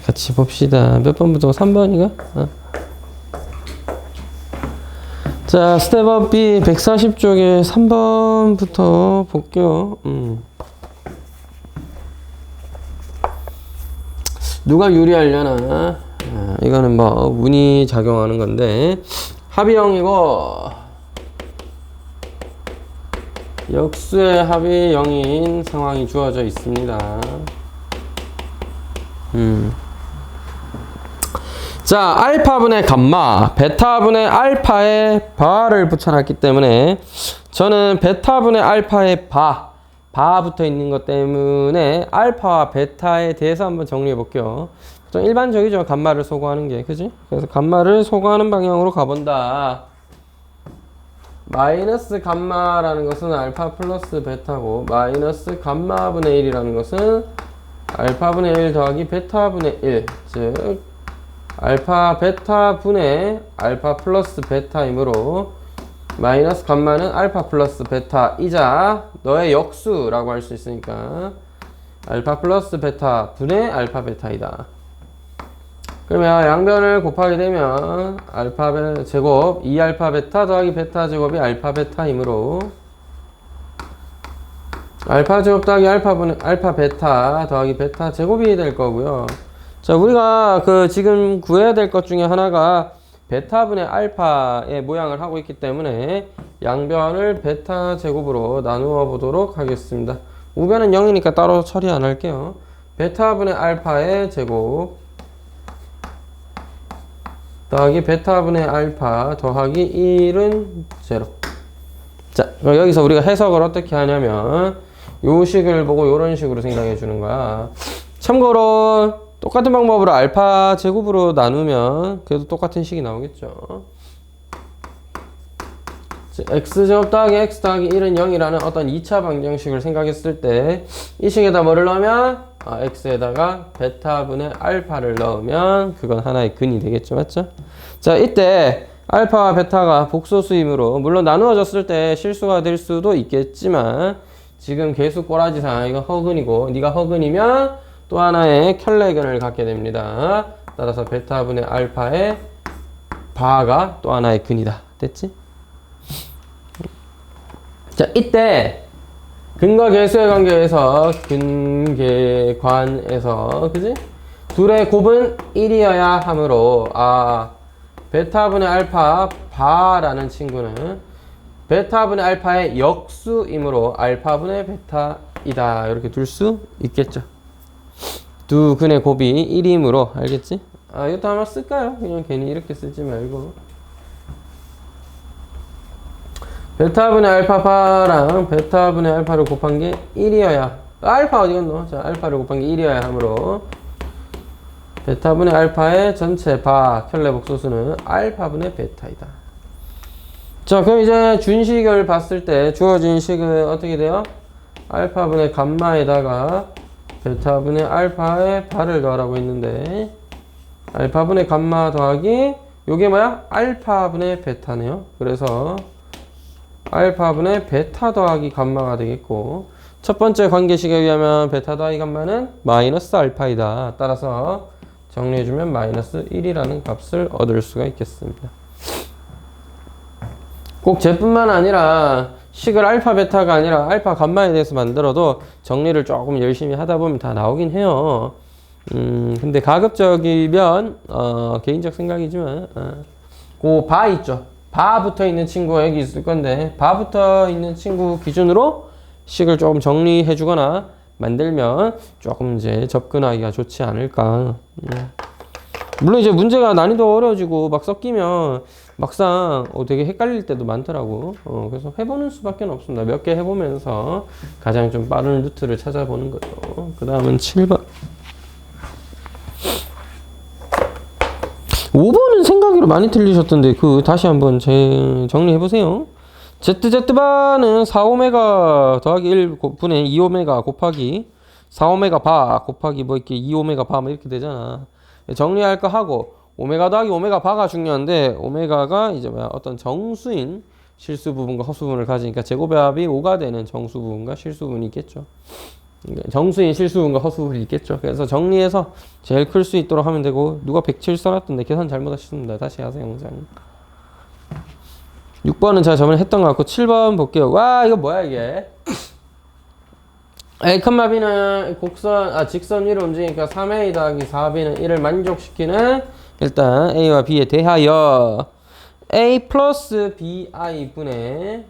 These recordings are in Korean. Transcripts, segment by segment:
같이 봅시다. 몇 번부터? 3번이가? 자, 스텝업 B 140쪽에 3번부터 볼게요. 누가 유리하려나? 이거는 뭐 운이 작용하는 건데 합이 0이고 역수의 합이 0인 상황이 주어져 있습니다. 자, 알파분의 감마, 베타분의 알파에 바를 붙여놨기 때문에 저는 베타분의 알파에 바 붙어 있는 것 때문에 알파와 베타에 대해서 한번 정리해 볼게요. 좀 일반적이죠. 감마를 소거하는 게. 그지? 그래서 감마를 소거하는 방향으로 가본다. 마이너스 감마라는 것은 알파 플러스 베타고 마이너스 감마분의 1이라는 것은 알파분의 1 더하기 베타분의 1. 즉 알파 베타 분의 알파 플러스 베타이므로 마이너스 감마는 알파 플러스 베타이자 너의 역수라고 할 수 있으니까 알파 플러스 베타 분의 알파 베타이다. 그러면 양변을 곱하게 되면 알파 제곱 2알파 베타 더하기 베타 제곱이 알파 베타이므로 알파 제곱 더하기 알파 베타 더하기 베타 제곱이 될 거고요. 자, 우리가 지금 구해야 될 것 중에 하나가 베타분의 알파의 모양을 하고 있기 때문에 양변을 베타 제곱으로 나누어 보도록 하겠습니다. 우변은 0이니까 따로 처리 안 할게요. 베타분의 알파의 제곱 더하기 베타분의 알파 더하기 1은 0. 자, 여기서 우리가 해석을 어떻게 하냐면 요 식을 보고 요런 식으로 생각해 주는 거야. 참고로 똑같은 방법으로 알파 제곱으로 나누면 그래도 똑같은 식이 나오겠죠. x제곱 더하기 x 더하기 1은 0이라는 어떤 2차 방정식을 생각했을 때 이 식에다 뭐를 넣으면 x에다가 베타분의 알파를 넣으면 그건 하나의 근이 되겠죠. 맞죠? 자, 이때 알파와 베타가 복소수이므로 물론 나누어졌을 때 실수가 될 수도 있겠지만 지금 계수 꼬라지상 이건 허근이고 네가 허근이면 또 하나의 켤레근을 갖게 됩니다. 따라서 베타분의 알파의 바가 또 하나의 근이다. 됐지? 자, 이때 근과 계수의 관계에서 근계관에서 그지? 둘의 곱은 1이어야 하므로 베타분의 알파 바라는 친구는 베타분의 알파의 역수이므로 알파분의 베타이다. 이렇게 둘 수 있겠죠. 두 근의 곱이 1이므로 알겠지? 이것도 한번 쓸까요? 그냥 괜히 이렇게 쓰지 말고 베타분의 알파바랑 베타분의 알파를 곱한 게 1이어야 알파 어디 갔노? 자, 알파를 곱한 게 1이어야 하므로 베타분의 알파의 전체 바 켤레 복소수는 알파분의 베타이다. 자, 그럼 이제 준식을 봤을 때 주어진 식은 어떻게 돼요? 알파분의 감마에다가 베타분의 알파의 바를 더하라고 했는데 알파분의 감마 더하기 요게 뭐야? 알파분의 베타네요. 그래서 알파분의 베타 더하기 감마가 되겠고 첫 번째 관계식에 의하면 베타 더하기 감마는 마이너스 알파이다. 따라서 정리해주면 마이너스 1이라는 값을 얻을 수가 있겠습니다. 꼭 쟤뿐만 아니라 식을 알파 베타가 아니라 알파 감마에 대해서 만들어도 정리를 조금 열심히 하다 보면 다 나오긴 해요. 근데 가급적이면 개인적 생각이지만 그 바 있죠. 바 붙어 있는 친구가 여기 있을 건데 바 붙어 있는 친구 기준으로 식을 조금 정리해 주거나 만들면 조금 이제 접근하기가 좋지 않을까. 물론 이제 문제가 난이도 어려워지고 막 섞이면 막상 되게 헷갈릴 때도 많더라고. 그래서 해보는 수밖에 없습니다. 몇 개 해보면서 가장 좀 빠른 루트를 찾아보는 거죠. 그 다음은 7번. 5번은 생각으로 많이 틀리셨던데 다시 한번 정리해보세요. ZZ바는 4오메가 더하기 1분의 2오메가 곱하기 4오메가 바 곱하기 이렇게 2오메가 바 이렇게 되잖아. 정리할 거 하고 오메가 더하기 오메가 바가 중요한데 오메가가 이제 어떤 정수인 실수 부분과 허수 부분을 가지니까 제곱의 합이 5가 되는 정수 부분과 실수 부분이 있겠죠. 정수인 실수인가 허수이 있겠죠. 그래서 정리해서 제일 클 수 있도록 하면 되고 누가 107 써놨던데 계산 잘못하셨습니다. 다시 하세요 영상. 6번은 제가 저번에 했던 것 같고 7번 볼게요. 와 이거 뭐야 이게. A, B는 직선 위로 움직이니까 3A 더하기 4B는 1을 만족시키는 일단 A와 B에 대하여 A 플러스 BI 분의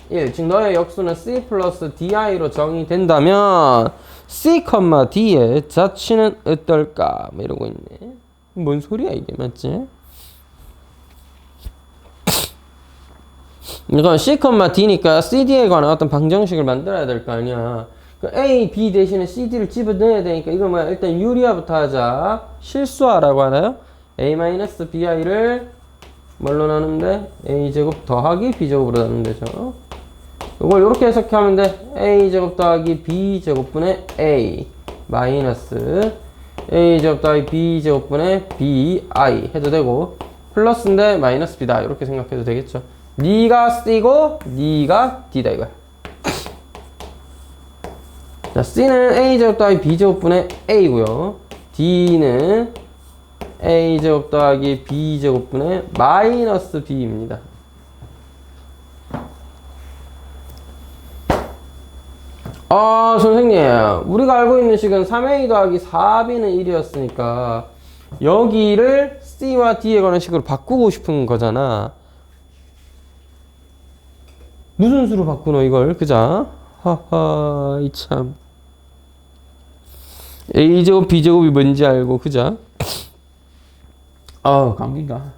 1. 즉 너의 역수는 C 플러스 DI로 정의된다면 C, D의 자취는 어떨까? 뭐 이러고 있네. 뭔 소리야 이게 맞지? 이건 C, D니까 CD에 관한 어떤 방정식을 만들어야 될 거 아니야. 그 A, B 대신에 CD를 집어넣어야 되니까 이거 뭐야? 일단 유리화부터 하자. 실수화라고 하나요? A-BI를 뭘로 나누는데? A제곱 더하기 B제곱으로 나누면 되죠. 이걸 이렇게 해석하면 돼. A제곱 더하기 B제곱분의 A 마이너스 A제곱 더하기 B제곱분의 BI 해도 되고 플러스인데 마이너스 B다 이렇게 생각해도 되겠죠. 니가 C고 니가 D다 이거야. 자, C는 A제곱 더하기 B제곱분의 A고요. D는 A제곱 더하기 B제곱분의 마이너스 B입니다. 선생님 우리가 알고 있는 식은 3A 더하기 4B는 1이었으니까 여기를 C와 D에 관한 식으로 바꾸고 싶은 거잖아. 무슨 수로 바꾸노 이걸? 그자? 하하 이참 A제곱 B제곱이 뭔지 알고 그자? 감기가.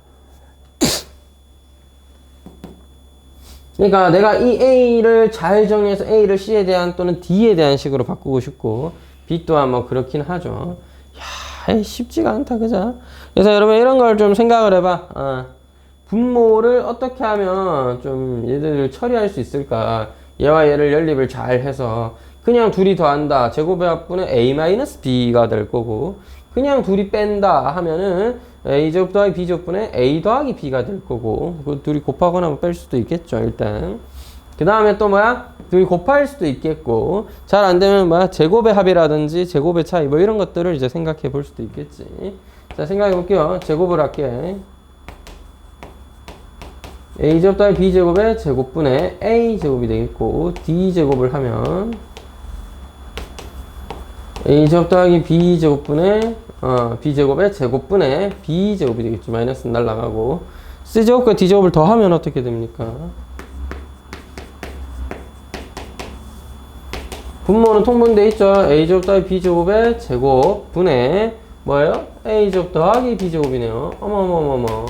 그러니까 내가 이 A를 잘 정리해서 A를 C에 대한 또는 D에 대한 식으로 바꾸고 싶고 B 또한 뭐 그렇긴 하죠. 야 쉽지가 않다 그자? 그래서 여러분 이런 걸 좀 생각을 해봐. 분모를 어떻게 하면 좀 얘들을 처리할 수 있을까? 얘와 얘를 연립을 잘 해서 그냥 둘이 더한다. 제곱의 합분은 A-B가 될 거고 그냥 둘이 뺀다 하면은 A제곱 더하기 B제곱분의 A 더하기 B가 될 거고 그 둘이 곱하거나 뭐 뺄 수도 있겠죠 일단. 그 다음에 또 뭐야? 둘이 곱할 수도 있겠고 잘 안되면 뭐야? 제곱의 합이라든지 제곱의 차이 뭐 이런 것들을 이제 생각해 볼 수도 있겠지. 자 생각해 볼게요. 제곱을 할게. A제곱 더하기 B제곱의 제곱분의 A제곱이 되겠고 D제곱을 하면 A제곱 더하기 B제곱분의 B제곱의 제곱분의 B제곱이 되겠죠. 마이너스는 날라가고 C제곱과 D제곱을 더하면 어떻게 됩니까? 분모는 통분돼 있죠. A제곱 더하기 B제곱의 제곱분의 뭐예요? A제곱 더하기 B제곱이네요. 어머머머머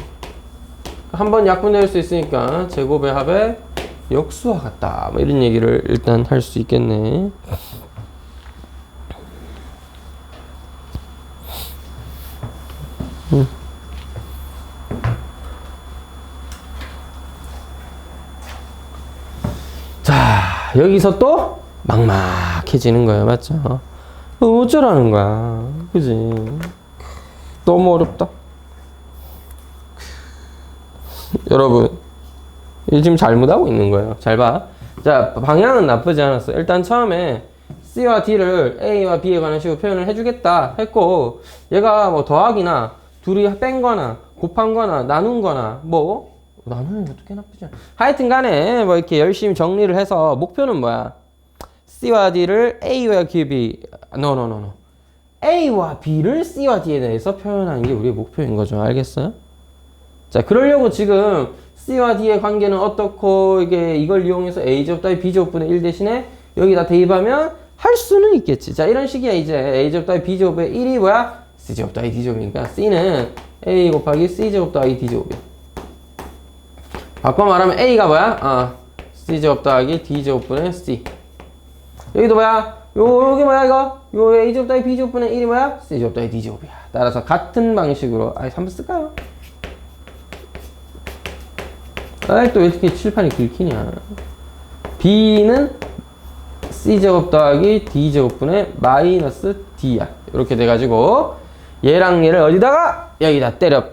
한번 약분될 수 있으니까 제곱의 합의 역수와 같다. 뭐 이런 얘기를 일단 할 수 있겠네. 자 여기서 또 막막해지는 거야 맞죠? 어쩌라는 거야 그지? 너무 어렵다. 여러분 지금 잘못하고 있는 거예요. 잘 봐. 자 방향은 나쁘지 않았어. 일단 처음에 C와 D를 A와 B에 관한 식으로 표현을 해주겠다 했고 얘가 뭐 더하기나 둘이 뺀 거나 곱한 거나 나눈 거나 뭐 나누는 것도 꽤 나쁘지 않아. 하여튼 간에 뭐 이렇게 열심히 정리를 해서 목표는 뭐야? C와 D를 A와 B A와 B를 C와 D에 대해서 표현하는 게 우리의 목표인 거죠. 알겠어요? 자 그러려고 지금 C와 D의 관계는 어떻고 이걸 이용해서 A제곱 더하기 B제곱분의 1 대신에 여기다 대입하면 할 수는 있겠지. 자 이런 식이야 이제 A제곱 더하기 B제곱의 1이 뭐야? C제곱 더하기 D제곱이니까 C는 A 곱하기 C제곱 더하기 D제곱이야. 바꿔 말하면 A가 뭐야? C제곱 더하기 D제곱분의 C. 여기도 뭐야? 여기 뭐야 이거? 요 A제곱 더하기 B제곱분의 1이 뭐야? C제곱 더하기 D제곱이야. 따라서 같은 방식으로 한번 쓸까요? 또 왜 이렇게 칠판이 긁히냐? B는 C제곱 더하기 D제곱분의 마이너스 D야. 이렇게 돼가지고 얘랑 얘를 어디다가? 여기다 때려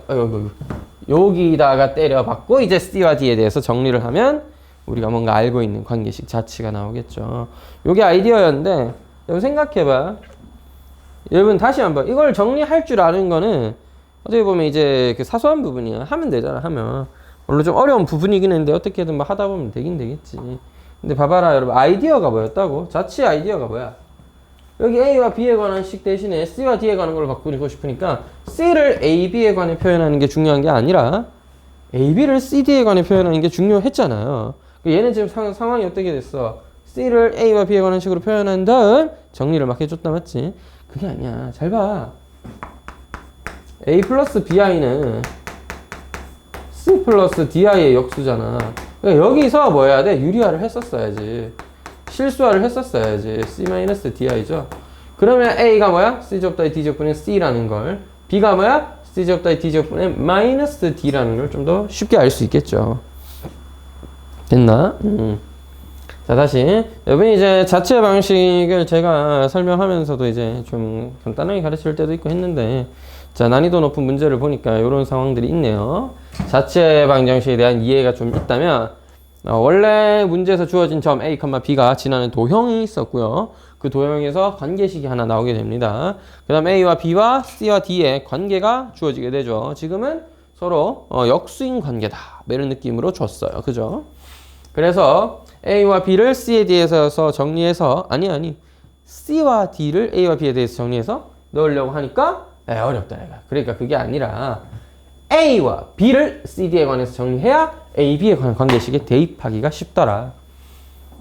여기다가 때려박고 이제 C와 D에 대해서 정리를 하면 우리가 뭔가 알고 있는 관계식 자치가 나오겠죠. 요게 아이디어였는데 여러분 생각해봐. 여러분 다시 한번 이걸 정리할 줄 아는 거는 어떻게 보면 이제 그 사소한 부분이야. 하면 되잖아. 하면 물론 좀 어려운 부분이긴 한데 어떻게든 뭐 하다 보면 되긴 되겠지. 근데 봐봐라 여러분, 아이디어가 뭐였다고? 자치 아이디어가 뭐야? 여기 A와 B에 관한 식 대신에 C와 D에 관한 걸 바꾸고 싶으니까 C를 A, B에 관해 표현하는 게 중요한 게 아니라 A, B를 C, D에 관해 표현하는 게 중요했잖아요. 얘는 지금 상황이 어떻게 됐어? C를 A와 B에 관한 식으로 표현한 다음 정리를 막 해줬다, 맞지? 그게 아니야. 잘 봐. A 플러스 BI는 C 플러스 DI의 역수잖아. 그러니까 여기서 뭐 해야 돼? 유리화를 했었어야지. 실수화를 했었어야지. C-DI죠. 그러면 A가 뭐야? C제곱더하기 D제곱분의 C라는 걸. B가 뭐야? C제곱더하기 D제곱분의 마이너스 D라는 걸 좀 더 쉽게 알 수 있겠죠. 됐나? 자, 다시. 여러분이 이제 자체 방식을 제가 설명하면서도 이제 좀 간단하게 가르칠 때도 있고 했는데, 자, 난이도 높은 문제를 보니까 이런 상황들이 있네요. 자체 방정식에 대한 이해가 좀 있다면, 원래 문제에서 주어진 점 A, B가 지나는 도형이 있었고요. 그 도형에서 관계식이 하나 나오게 됩니다. 그 다음 A와 B와 C와 D의 관계가 주어지게 되죠. 지금은 서로 역수인 관계다. 이런 느낌으로 줬어요. 그죠? 그래서 A와 B를 C에 대해서 정리해서 아니 C와 D를 A와 B에 대해서 정리해서 넣으려고 하니까 어렵다. 그러니까 그게 아니라 A와 B를 C, D에 관해서 정리해야 A, B에 관한 관계식에 대입하기가 쉽더라.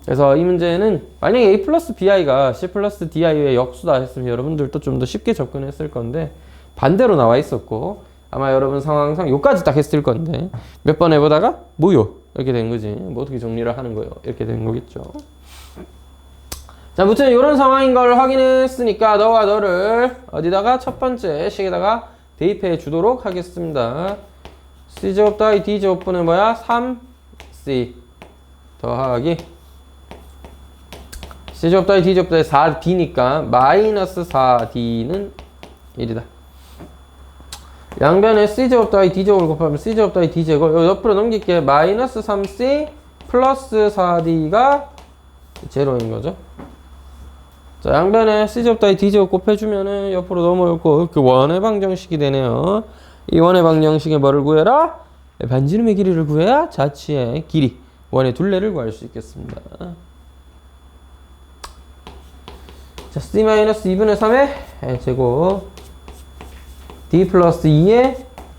그래서 이 문제는 만약에 A 플러스 BI가 C 플러스 DI의 역수다 했으면 여러분들도 좀 더 쉽게 접근했을 건데 반대로 나와 있었고 아마 여러분 상황상 요까지 딱 했을 건데 몇 번 해보다가 뭐요? 이렇게 된 거지. 뭐 어떻게 정리를 하는 거요? 이렇게 된 거겠죠. 자, 무튼 이런 상황인 걸 확인했으니까 너와 너를 어디다가 첫 번째 식에다가 대입해 주도록 하겠습니다. C제곱 더하기 D제곱분은 뭐야? 3C 더하기 C제곱 더하기 D제곱 더하기 4D니까 마이너스 4D는 1이다. 양변에 C제곱 더하기 D제곱을 곱하면 C제곱 더하기 D제곱 옆으로 넘길게. 마이너스 3C 플러스 4D가 제로인 거죠. 자, 양변에 C제곱 더하기 D제곱 곱해주면은 옆으로 넘어오고 그 원의 방정식이 되네요. 이 원의 방정식에 뭐를 구해라? 반지름의 길이를 구해야 자치의 길이 원의 둘레를 구할 수 있겠습니다. 자, C-2분의 3의 제곱 D 플러스 2의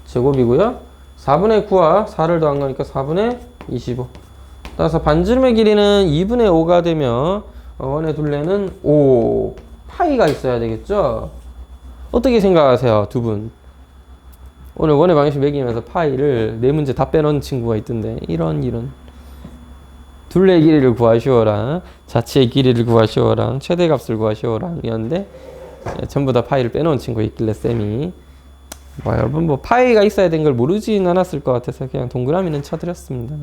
제곱이고요. 4분의 9와 4를 더한 거니까 4분의 25. 따라서 반지름의 길이는 2분의 5가 되며 원의 둘레는 5. 파이가 있어야 되겠죠? 어떻게 생각하세요, 두 분? 오늘 원의 방식 매기면서 파이를 네 문제 다 빼놓은 친구가 있던데 이런 둘레의 길이를 구하시오라, 자치의 길이를 구하시오라, 최대값을 구하시오라 이었는데 전부 다 파이를 빼놓은 친구가 있길래 쌤이 여러분 뭐 파이가 있어야 되는 걸 모르진 않았을 것 같아서 그냥 동그라미는 쳐드렸습니다.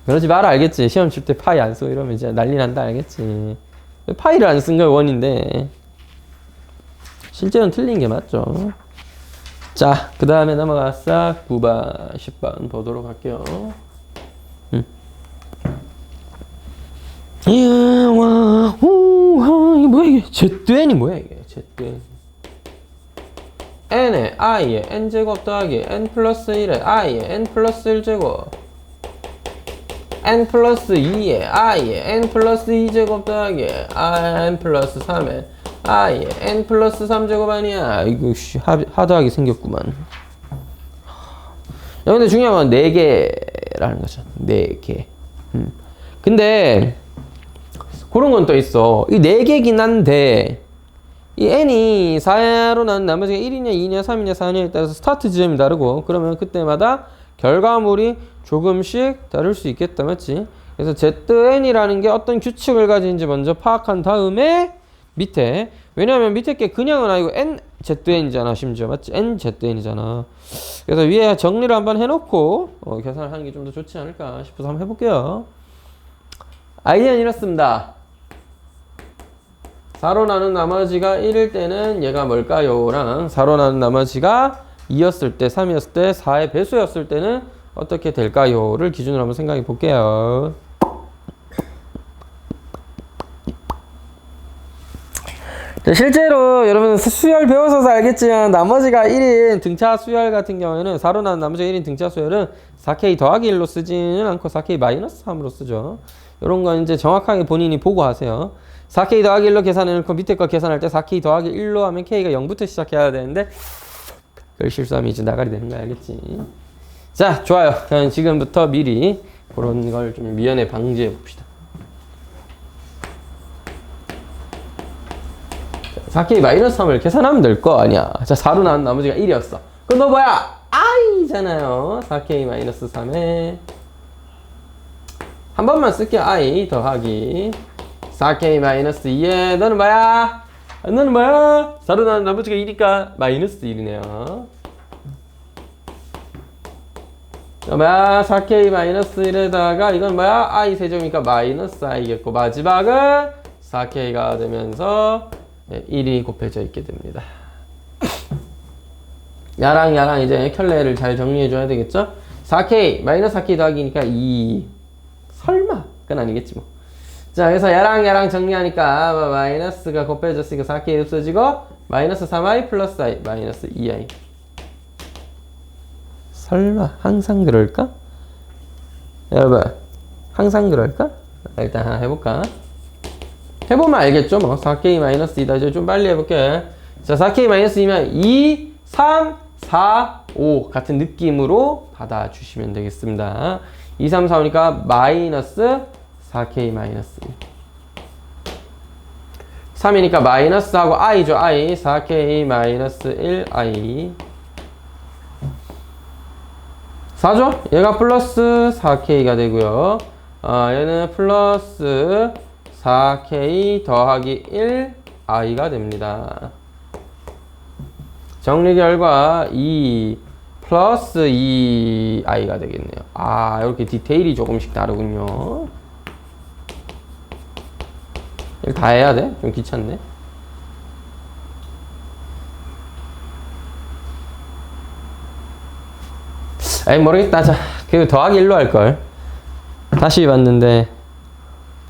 그러지 마라, 알겠지? 시험 칠 때 파이 안 쓰고 이러면 이제 난리 난다, 알겠지? 파이를 안 쓴 걸 원인데 실제로는 틀린 게 맞죠. 자, 그 다음에 넘어가서 9번, 10번 보도록 할게요. 이게 뭐야 이게? ZN이 뭐야 이게? ZN n에 i에 n제곱 더하기 n 플러스 1에 i에 n 플러스 1제곱 n 플러스 2에 i에 n 플러스 2제곱 더하기 n 플러스 3에 i에 n 플러스 3제곱 아니야? 이거 하드하게 생겼구만. 야, 근데 중요한 건 4개라는 거죠. 4개. 근데 그런 건 또 있어. 이 4개긴 한데 이 n이 4로 나눈 나머지가 1이냐 2냐 3이냐 4냐에 따라서 스타트 지점이 다르고 그러면 그때마다 결과물이 조금씩 다를 수 있겠다, 맞지? 그래서 ZN이라는 게 어떤 규칙을 가진지 먼저 파악한 다음에 밑에, 왜냐하면 밑에 게 그냥은 아니고 NZN이잖아, 심지어, 맞지? NZN이잖아. 그래서 위에 정리를 한번 해놓고 계산을 하는 게 좀 더 좋지 않을까 싶어서 한번 해볼게요. 아이디어는 이렇습니다. 4로 나눈 나머지가 1일 때는 얘가 뭘까요? 랑 4로 나눈 나머지가 2였을 때, 3이었을 때, 4의 배수였을 때는 어떻게 될까요?를 기준으로 한번 생각해 볼게요. 실제로 여러분 수열 배워서 알겠지만 나머지가 1인 등차 수열 같은 경우에는 4로 나온 나머지 1인 등차 수열은 4K 더하기 1로 쓰지는 않고 4K 마이너스 3으로 쓰죠. 이런 건 이제 정확하게 본인이 보고 하세요. 4K 더하기 1로 계산해놓고 밑에 거 계산할 때 4K 더하기 1로 하면 K가 0부터 시작해야 되는데 그걸 실수하면 이제 나가리 되는 거 알겠지? 자, 좋아요. 그럼 지금부터 미리 그런 걸 좀 미연에 방지해 봅시다. 4K-3을 계산하면 될 거 아니야. 자, 4로 나온 나머지가 1이었어. 그럼 너 뭐야? i잖아요. 4K-3에 한 번만 쓸게요. i 더하기 4K-2에 너는 뭐야? 너는 뭐야? 4로 나온 나머지가 2니까 마이너스 1이네요. 뭐야? 4K-1에다가 이건 뭐야? i 세제곱이니까 마이너스 i겠고 마지막은 4K가 되면서 1이 곱해져 있게 됩니다. 야랑 이제 켤레를 잘 정리해 줘야 되겠죠? 4K 마이너스 4K 더하기니까 2 설마 그건 아니겠지 뭐. 자, 그래서 야랑 정리하니까 마이너스가 곱해졌으니까 4K 없어지고 마이너스 3i 플러스 i 마이너스 2i. 설마 항상 그럴까? 여러분 항상 그럴까? 일단 하나 해볼까? 해보면 알겠죠 뭐. 4K-2다. 이제 좀 빨리 해볼게. 자, 4K-2면 2, 3, 4, 5 같은 느낌으로 받아주시면 되겠습니다. 2, 3, 4, 5니까 마이너스 4K-2 3이니까 마이너스하고 i죠. i 4K-1i 4죠? 얘가 플러스 4K가 되고요. 얘는 플러스 4K 더하기 1i가 됩니다. 정리 결과 2 플러스 2i가 되겠네요. 이렇게 디테일이 조금씩 다르군요. 이걸 다 해야 돼? 좀 귀찮네. 모르겠다. 자, 그 더하기 1로 할걸. 다시 봤는데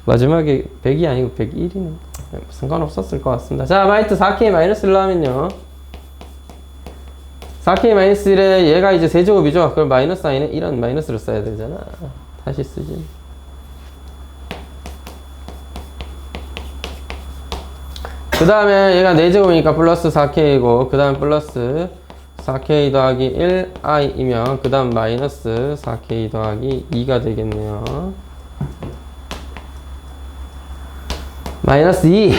마지막에 100이 아니고 101이네. 상관없었을 것 같습니다. 자, 마이트 4K-1로 하면요. 4K-1에 얘가 이제 세제곱이죠. 그럼 마이너스 i는 이런 마이너스로 써야 되잖아. 다시 쓰지. 그 다음에 얘가 4제곱이니까 플러스 4K이고 그 다음 플러스 4K 더하기 1i이면 그 다음 마이너스 4K 더하기 2가 되겠네요. 마이너스 2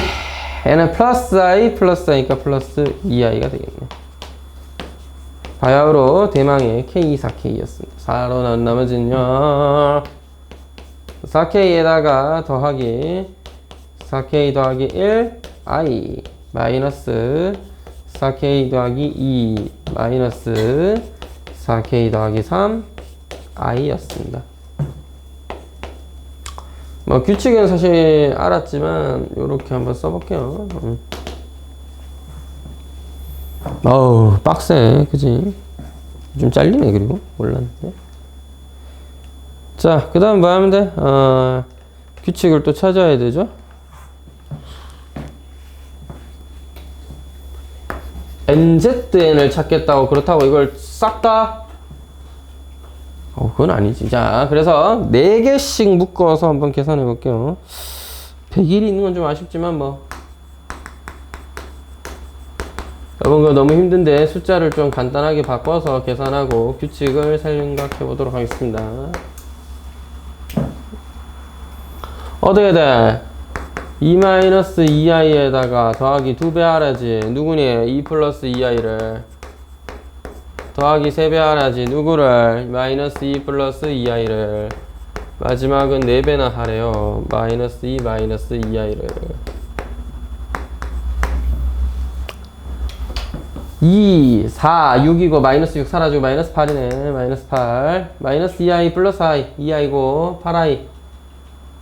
얘는 플러스 i 플러스 i니까 플러스 2i가 되겠네. 바야흐로 대망의 K, 4K였습니다. 4로 나온 나머지는요 4K에다가 더하기 4K 더하기 1i 마이너스 4K 더하기 2 마이너스 4K 더하기 3i 였습니다. 뭐 규칙은 사실 알았지만 요렇게 한번 써볼게요. 어우 빡세 그지? 좀 잘리네. 그리고 몰랐는데. 자, 그 다음 뭐 하면 돼? 규칙을 또 찾아야 되죠. nzn을 찾겠다고. 그렇다고 이걸 싹 다? 그건 아니지. 자, 그래서 4개씩 묶어서 한번 계산해 볼게요. 100일이 있는 건 좀 아쉽지만 뭐 여러분 그거 너무 힘든데 숫자를 좀 간단하게 바꿔서 계산하고 규칙을 생각해 보도록 하겠습니다. 어떻게 돼? 2-2i에다가 더하기 2배 하라지. 누구니? 2 플러스 2i를 더하기 3배 하라지. 누구를? 마이너스 2 플러스 2i를. 마지막은 4배나 하래요. 마이너스 2 마이너스 2i를. 2, 4, 6이고 마이너스 6 사라지고 마이너스 8이네. 마이너스 8 마이너스 2i 플러스 i 2i고 8i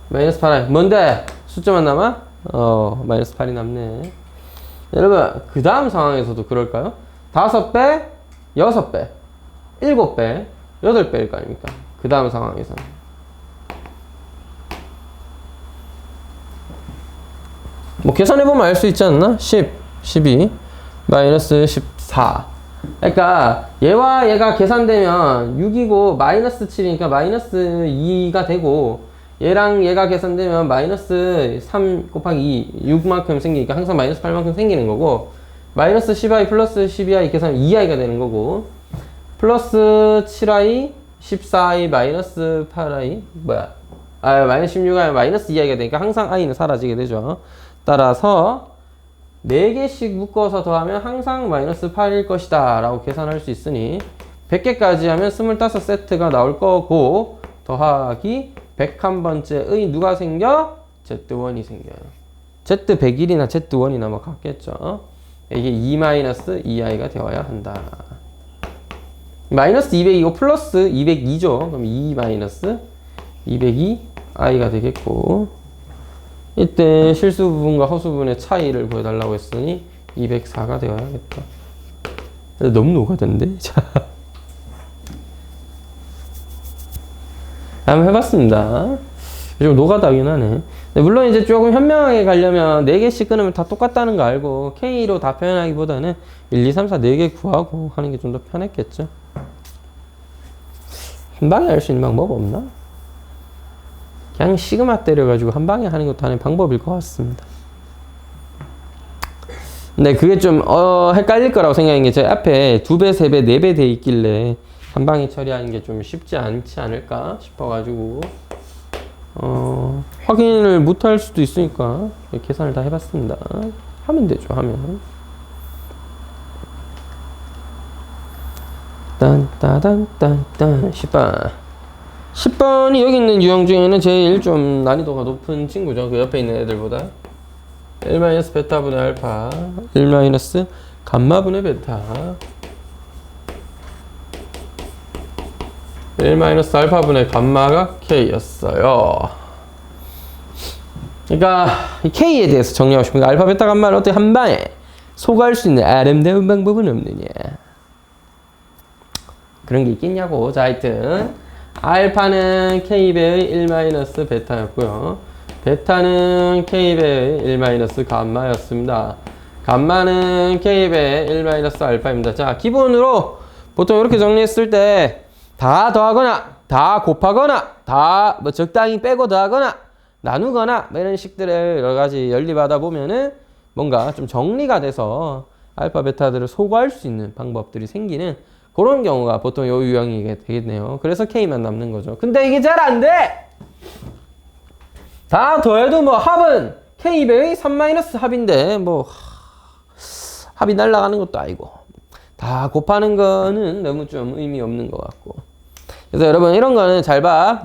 마이너스 8i 뭔데? 숫자만 남아? 마이너스 8이 남네. 여러분 그 다음 상황에서도 그럴까요? 5배, 6배, 7배 8배일 거 아닙니까? 그 다음 상황에서는. 뭐 계산해보면 알 수 있지 않나? 10, 12, 마이너스 14. 그러니까 얘와 얘가 계산되면 6이고 마이너스 7이니까 마이너스 2가 되고, 얘랑 얘가 계산되면 마이너스 3 곱하기 2, 6만큼 생기니까 항상 마이너스 8만큼 생기는 거고, 마이너스 10i 플러스 12i 계산하면 2i가 되는 거고, 플러스 7i, 14i, 마이너스 8i, 마이너스 16i, 마이너스 2i가 되니까 항상 i는 사라지게 되죠. 따라서 4개씩 묶어서 더하면 항상 마이너스 8일 것이다 라고 계산할 수 있으니 100개까지 하면 25세트가 나올 거고, 더하기 101번째의 누가 생겨? Z1이 생겨요. Z101이나 Z1이나 뭐 같겠죠. 이게 2-2i가 되어야 한다. 마이너스 202고 플러스 202죠. 그럼 2-202i가 되겠고, 이때 실수 부분과 허수 부분의 차이를 구해달라고 했으니 204가 되어야겠다. 너무 노가다인데? 자, 한번 해봤습니다. 좀 노가다긴 하네. 물론 이제 조금 현명하게 가려면 4개씩 끊으면 다 똑같다는 거 알고 K로 다 표현하기보다는 1, 2, 3, 4 4개 구하고 하는 게 좀 더 편했겠죠. 한 방에 할 수 있는 방법 없나? 그냥 시그마 때려가지고 한 방에 하는 것도 하는 방법일 것 같습니다. 근데 그게 좀 헷갈릴 거라고 생각한 게, 제 앞에 2배, 3배, 4배 돼 있길래 한 방에 처리하는 게 좀 쉽지 않지 않을까 싶어가지고 확인을 못 할 수도 있으니까 계산을 다 해봤습니다. 하면 되죠. 하면 딴따단딴딴 10번이 여기 있는 유형 중에는 제일 좀 난이도가 높은 친구죠. 그 옆에 있는 애들보다. 1-베타분의 알파, 1-감마분의 베타, 1-알파분의 감마가 K였어요. 그러니까 이 K에 대해서 정리하고 싶은 게, 알파, 베타, 감마를 어떻게 한 방에 소거할 수 있는 아름다운 방법은 없느냐, 그런 게 있겠냐고. 자, 하여튼 알파는 K배의 1-베타였고요. 베타는 K배의 1-감마였습니다. 감마는 K배의 1-알파입니다. 자, 기본으로 보통 이렇게 정리했을 때 다 더하거나 다 곱하거나 다 뭐 적당히 빼고 더하거나 나누거나 이런 식들을 여러 가지 연립하다 보면은 뭔가 좀 정리가 돼서 알파, 베타들을 소거할 수 있는 방법들이 생기는 그런 경우가 보통 요 유형이 되겠네요. 그래서 K만 남는 거죠. 근데 이게 잘 안 돼! 다 더해도 뭐 합은 K배의 3-합인데 뭐 합이 날아가는 것도 아니고, 다 곱하는 거는 너무 좀 의미 없는 것 같고. 그래서 여러분 이런 거는 잘 봐.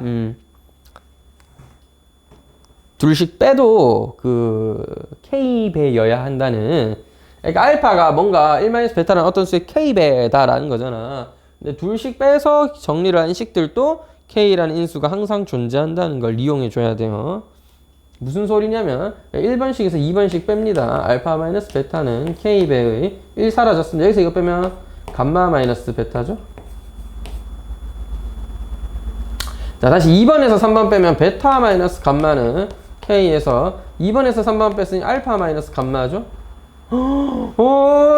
둘씩 빼도 그 K배여야 한다는, 그러니까 알파가 뭔가 1-베타는 어떤 수의 K배다라는 거잖아. 근데 둘씩 빼서 정리를 한 식들도 K라는 인수가 항상 존재한다는 걸 이용해 줘야 돼요. 무슨 소리냐면 1번식에서 2번씩 뺍니다. 알파 마이너스 베타는 K배의 1 사라졌습니다. 여기서 이거 빼면 감마 마이너스 베타죠. 자, 다시 2번에서 3번 빼면 베타 마이너스 감마는 K에서 2번에서 3번 뺐으니 알파 마이너스 감마죠.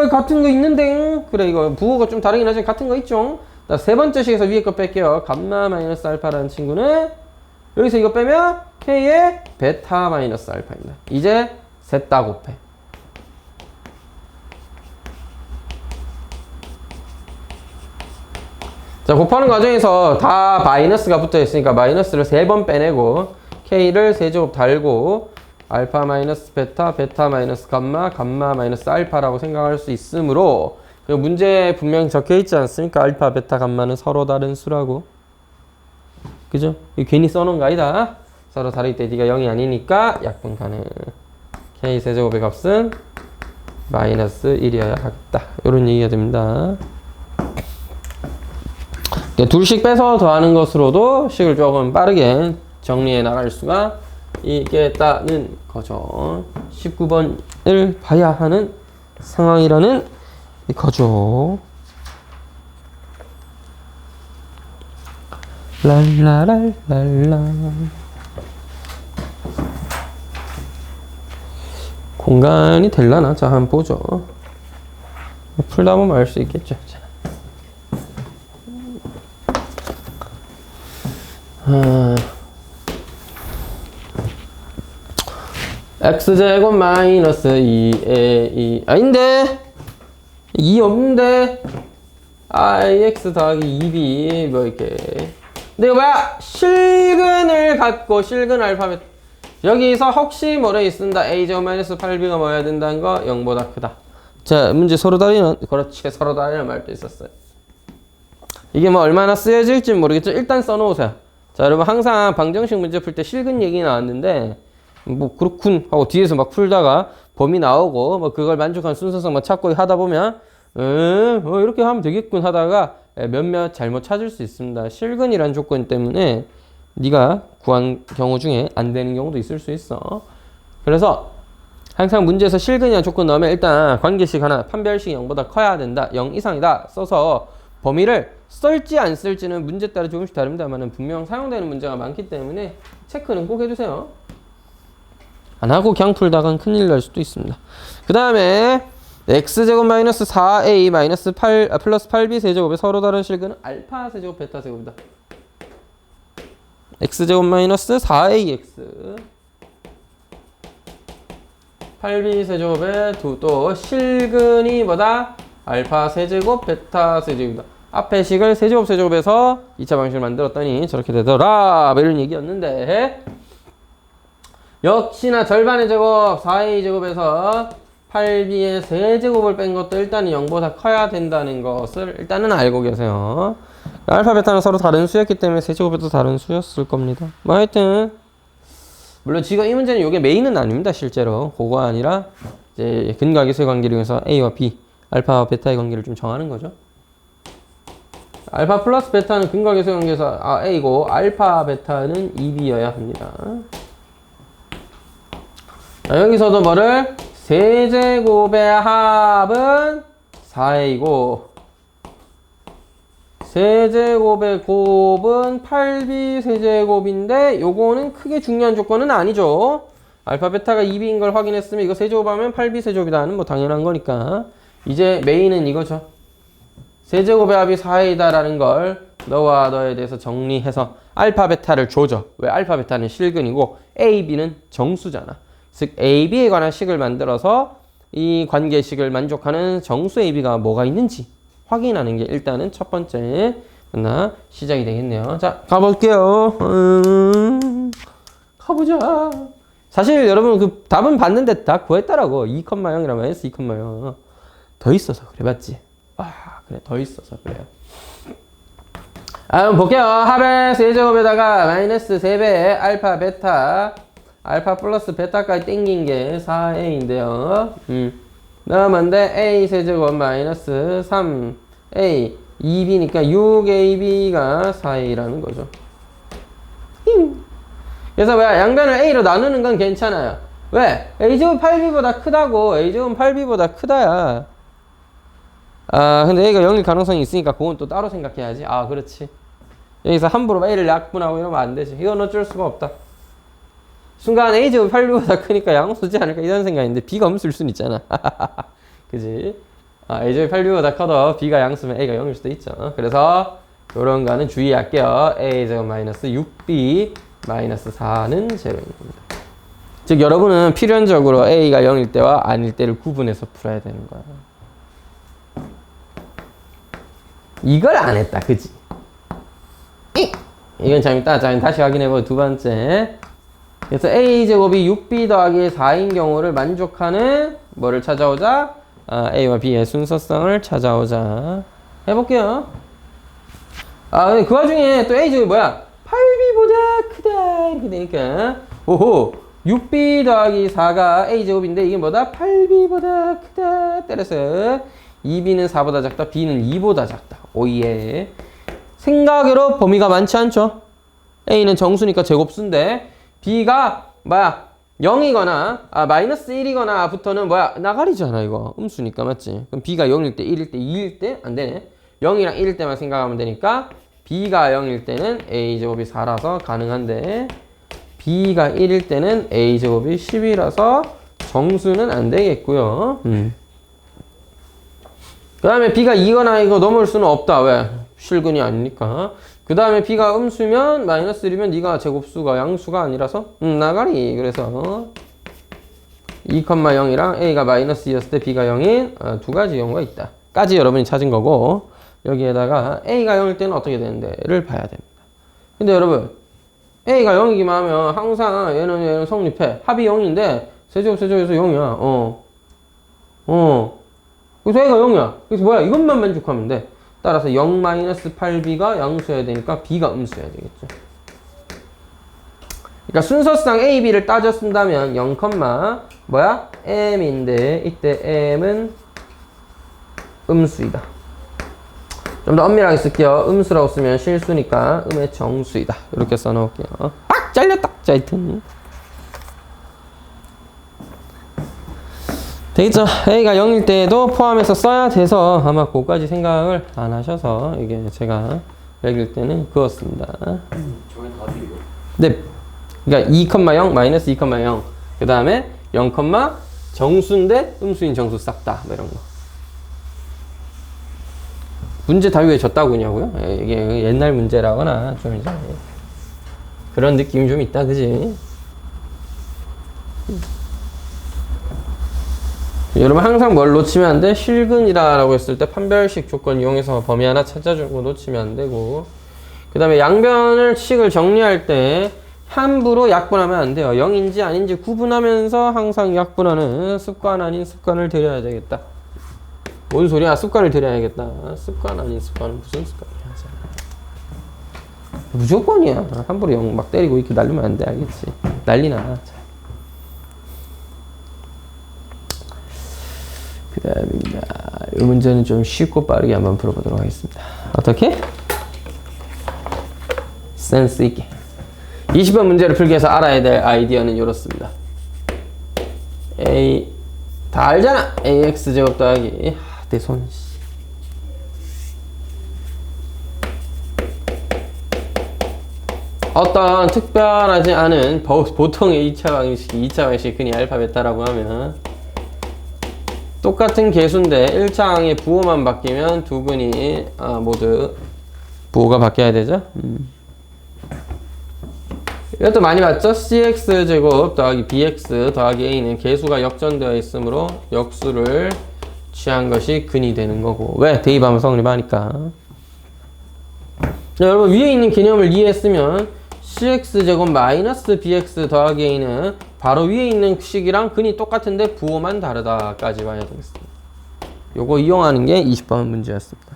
같은 거 있는데. 그래, 이거 부호가 좀 다르긴 하지만 같은 거 있죠. 자, 세 번째 식에서 위에 거 뺄게요. 감마 마이너스 알파라는 친구는 여기서 이거 빼면 K의 베타 마이너스 알파입니다. 이제 셋 다 곱해. 자, 곱하는 과정에서 다 마이너스가 붙어 있으니까 마이너스를 3번 빼내고 K를 세제곱 달고 알파 마이너스 베타, 베타 마이너스 감마, 감마 마이너스 알파라고 생각할 수 있으므로, 그 문제에 분명히 적혀 있지 않습니까? 알파, 베타, 감마는 서로 다른 수라고. 그죠? 이거 괜히 써놓은 거 아니다. 서로 다를 때 D가 0이 아니니까 약분 가능. K 세제곱의 값은 마이너스 1이어야 하겠다. 이런 얘기가 됩니다. 둘씩 빼서 더하는 것으로도 식을 조금 빠르게 정리해 나갈 수가 있겠다는 거죠. 19번을 봐야 하는 상황이라는 거죠. 랄라랄랄라. 공간이 될라나? 자, 한번 보죠. 풀다 보면 알 수 있겠죠. 자. x제곱 마이너스 2에 2 아닌데 2 없는데 ix 더하기 2b 뭐 이렇게. 근데 이거 뭐야? 실근을 갖고 실근 알파벳 여기서 혹시 뭐래 있습니다. a제곱 마이너스 8b가 뭐여야 된다는 거 0보다 크다. 자, 문제 서로 다르는, 그렇지, 서로 다르는 말도 있었어요. 이게 뭐 얼마나 쓰여질지 모르겠죠. 일단 써놓으세요. 자, 여러분 항상 방정식 문제 풀 때 실근 얘기 나왔는데 뭐 그렇군 하고 뒤에서 막 풀다가 범위 나오고 뭐 그걸 만족한 순서성 막 찾고 하다 보면 이렇게 하면 되겠군 하다가 몇몇 잘못 찾을 수 있습니다. 실근이란 조건 때문에 네가 구한 경우 중에 안 되는 경우도 있을 수 있어. 그래서 항상 문제에서 실근이라는 조건 넣으면 일단 관계식 하나 판별식이 0보다 커야 된다. 0 이상이다 써서 범위를 쓸지 안 쓸지는 문제 따라 조금씩 다릅니다만 분명 사용되는 문제가 많기 때문에 체크는 꼭 해주세요. 안 하고 그냥 풀다간 큰일 날 수도 있습니다. 그 다음에 x제곱 마이너스 4a 마이너스 8 플러스 8b 세제곱의 서로 다른 실근은 알파 세제곱 베타 세제곱이다. x제곱 마이너스 4ax 8b 세제곱의 또 실근이 뭐다? 알파 세제곱 베타 세제곱이다. 앞에 식을 세제곱 세제곱에서 2차 방식을 만들었더니 저렇게 되더라 이런 얘기였는데 역시나 절반의 제곱 4a 제곱에서 8b의 세제곱을 뺀 것도 일단은 0보다 커야 된다는 것을 일단은 알고 계세요. 알파 베타는 서로 다른 수였기 때문에 세제곱에도 다른 수였을 겁니다. 뭐 하여튼 물론 지금 이 문제는 이게 메인은 아닙니다. 실제로 그거가 아니라 이제 근각의수의 관계를 이용해서 a와 b, 알파와 베타의 관계를 좀 정하는 거죠. 알파 플러스 베타는 근각의수의 관계에서 a고 알파 베타는 2b여야 합니다. 자, 여기서도 뭐를 세제곱의 합은 4a고 세제곱의 곱은 8b 세제곱인데 요거는 크게 중요한 조건은 아니죠. 알파 베타가 2b인 걸 확인했으면 이거 세제곱하면 8b 세제곱이다는 뭐 당연한 거니까 이제 메인은 이거죠. 세제곱의 합이 4a다 라는 걸 너와 너에 대해서 정리해서 알파 베타를 줘줘. 왜? 알파 베타는 실근이고 a, b는 정수잖아. 즉 a, b에 관한 식을 만들어서 이 관계식을 만족하는 정수 a, b가 뭐가 있는지 확인하는 게 일단은 첫 번째 시작이 되겠네요. 자, 가볼게요. 가보자. 사실 여러분 그 답은 봤는데 다 구했더라고. 2,0이랑 마이너스 2,0. 더 있어서 그래 봤지? 그래 더 있어서 그래요. 한번 볼게요. 합의 세제곱에다가 마이너스 3배의 알파 베타 알파 플러스 베타까지 땡긴 게 4a인데요. 남은데 a 세제곱 마이너스 3a 2b니까 6ab가 4a라는 거죠. 그래서 뭐야? 양변을 a로 나누는 건 괜찮아요. 왜? a제곱 8b보다 크다고. a제곱 8b보다 크다야. 근데 a가 0일 가능성이 있으니까 그건 또 따로 생각해야지. 그렇지. 여기서 함부로 a를 약분하고 이러면 안 되지. 이건 어쩔 수가 없다. 순간 a제곱 8b보다 크니까 양수지 않을까 이런 생각인데 b가 음수일 수는 있잖아. 그지? a제곱 8b보다 커도 b가 양수면 a가 0일 수도 있죠. 그래서 요런 거는 주의할게요. a제곱 마이너스 6b 마이너스 4는 제로인 겁니다. 즉 여러분은 필연적으로 a가 0일 때와 아닐 때를 구분해서 풀어야 되는 거야. 이걸 안 했다. 그지? 이건 재밌다. 자, 다시 확인해보고 두 번째. 그래서 a제곱이 6b 더하기 4인 경우를 만족하는 뭐를 찾아오자? a와 b의 순서성을 찾아오자. 해볼게요. 근데 그 와중에 또 a제곱이 뭐야? 8b보다 크다 이렇게 되니까 오호 6b 더하기 4가 a제곱인데 이게 뭐다? 8b보다 크다 때려서 2b는 4보다 작다, b는 2보다 작다. 오예. 생각으로 범위가 많지 않죠? a는 정수니까 제곱수인데 b가 뭐야? 0이거나 마이너스 1이거나 부터는 뭐야? 나가리잖아 이거. 음수니까 맞지? 그럼 b가 0일 때, 1일 때, 2일 때 안 되네. 0이랑 1일 때만 생각하면 되니까 b가 0일 때는 a제곱이 4라서 가능한데 b가 1일 때는 a제곱이 10이라서 정수는 안 되겠고요. 그 다음에 b가 2거나 이거 넘을 수는 없다. 왜? 실근이 아니니까. 그 다음에 b가 음수면 마이너스 1이면 네가 제곱수가 양수가 아니라서 나가리. 그래서 2,0이랑 a가 마이너스 2였을 때 b가 0인 두 가지 경우가 있다. 까지 여러분이 찾은 거고 여기에다가 a가 0일 때는 어떻게 되는데를 봐야 됩니다. 근데 여러분 a가 0이기만 하면 항상 얘는 성립해. 합이 0인데 세제곱에서 0이야. 그래서 a가 0이야. 그래서 뭐야? 이것만 만족하면 돼. 따라서 0-8b가 양수여야 되니까 b가 음수여야 되겠죠. 그러니까 순서상 a, b를 따져 쓴다면 0, 뭐야? m인데 이때 m은 음수이다. 좀 더 엄밀하게 쓸게요. 음수라고 쓰면 실수니까 음의 정수이다. 이렇게 써놓을게요. 아! 잘렸다! 자, 하여튼 되겠죠? a가 0일 때에도 포함해서 써야 돼서 아마 그거까지 생각을 안 하셔서 이게 제가 여길 때는 그었습니다. 저게 답이에요? 네. 그러니까 2,0 마이너스 2,0 그 다음에 0, 정수인데 음수인 정수 싹다 뭐 이런 거. 문제 답이 왜 졌다고냐고요? 이게 옛날 문제라거나 좀 이제 그런 느낌이 좀 있다, 그지? 여러분 항상 뭘 놓치면 안 돼? 실근이라고 했을 때 판별식 조건 이용해서 범위 하나 찾아주고 놓치면 안 되고, 그 다음에 양변을 식을 정리할 때 함부로 약분하면 안 돼요. 0인지 아닌지 구분하면서 항상 약분하는 습관 아닌 습관을 들여야 되겠다. 뭔 소리야? 습관을 들여야겠다. 습관 아닌 습관은 무슨 습관이야? 무조건이야. 함부로 0 막 때리고 이렇게 날리면 안 돼. 알겠지? 난리나. 그 다음입니다. 이 문제는 좀 쉽고 빠르게 한번 풀어보도록 하겠습니다. 어떻게? 센스 있게. 20번 문제를 풀기 위해서 알아야 될 아이디어는 이렇습니다. A 다 알잖아. AX제곱 더하기 내 손. 어떤 특별하지 않은 보통의 2차 방식이 흔히 알파 베타라고 하면 똑같은 개수인데 1차 항의 부호만 바뀌면 두 근이 모두 부호가 바뀌어야 되죠. 이것도 많이 봤죠? cx제곱 더하기 bx 더하기 a는 개수가 역전되어 있으므로 역수를 취한 것이 근이 되는 거고. 왜? 대입하면 성립하니까. 여러분 위에 있는 개념을 이해했으면 cx제곱 마이너스 bx 더하기 a는 바로 위에 있는 식이랑 근이 똑같은데 부호만 다르다까지 봐야 되겠습니다. 요거 이용하는 게 20번 문제였습니다.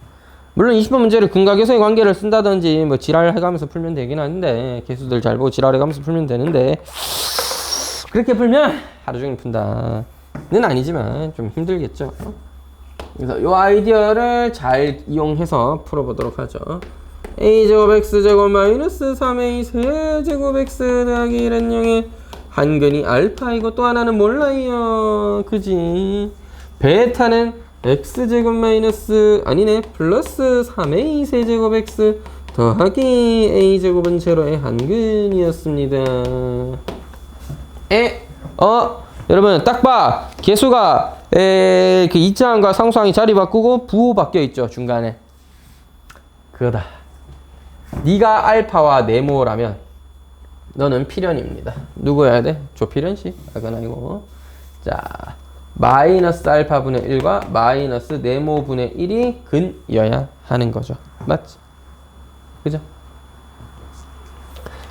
물론 20번 문제를 근과 계수의 관계를 쓴다든지 뭐 지랄해가면서 풀면 되긴 하는데, 개수들 잘 보고 지랄해가면서 풀면 되는데, 그렇게 풀면 하루 종일 푼다는 아니지만 좀 힘들겠죠. 그래서 이 아이디어를 잘 이용해서 풀어보도록 하죠. a제곱 x제곱 마이너스 3a 세제곱 x 더하기 1은 0의 한근이 알파이고 또 하나는 몰라요. 그지? 베타는 x제곱 마이너스 아니네 플러스 3a 세제곱 x 더하기 a제곱은 제로의 한근이었습니다. 여러분 딱 봐. 개수가 그 2차항과 상수항이 자리 바꾸고 부호 바뀌어 있죠. 중간에. 그거다. 네가 알파와 네모라면 너는 필연입니다. 누구여야 돼? 조필연씨. 그건 아니고. 자, 마이너스 알파분의 1과 마이너스 네모분의 1이 근이어야 하는 거죠. 맞지? 그죠?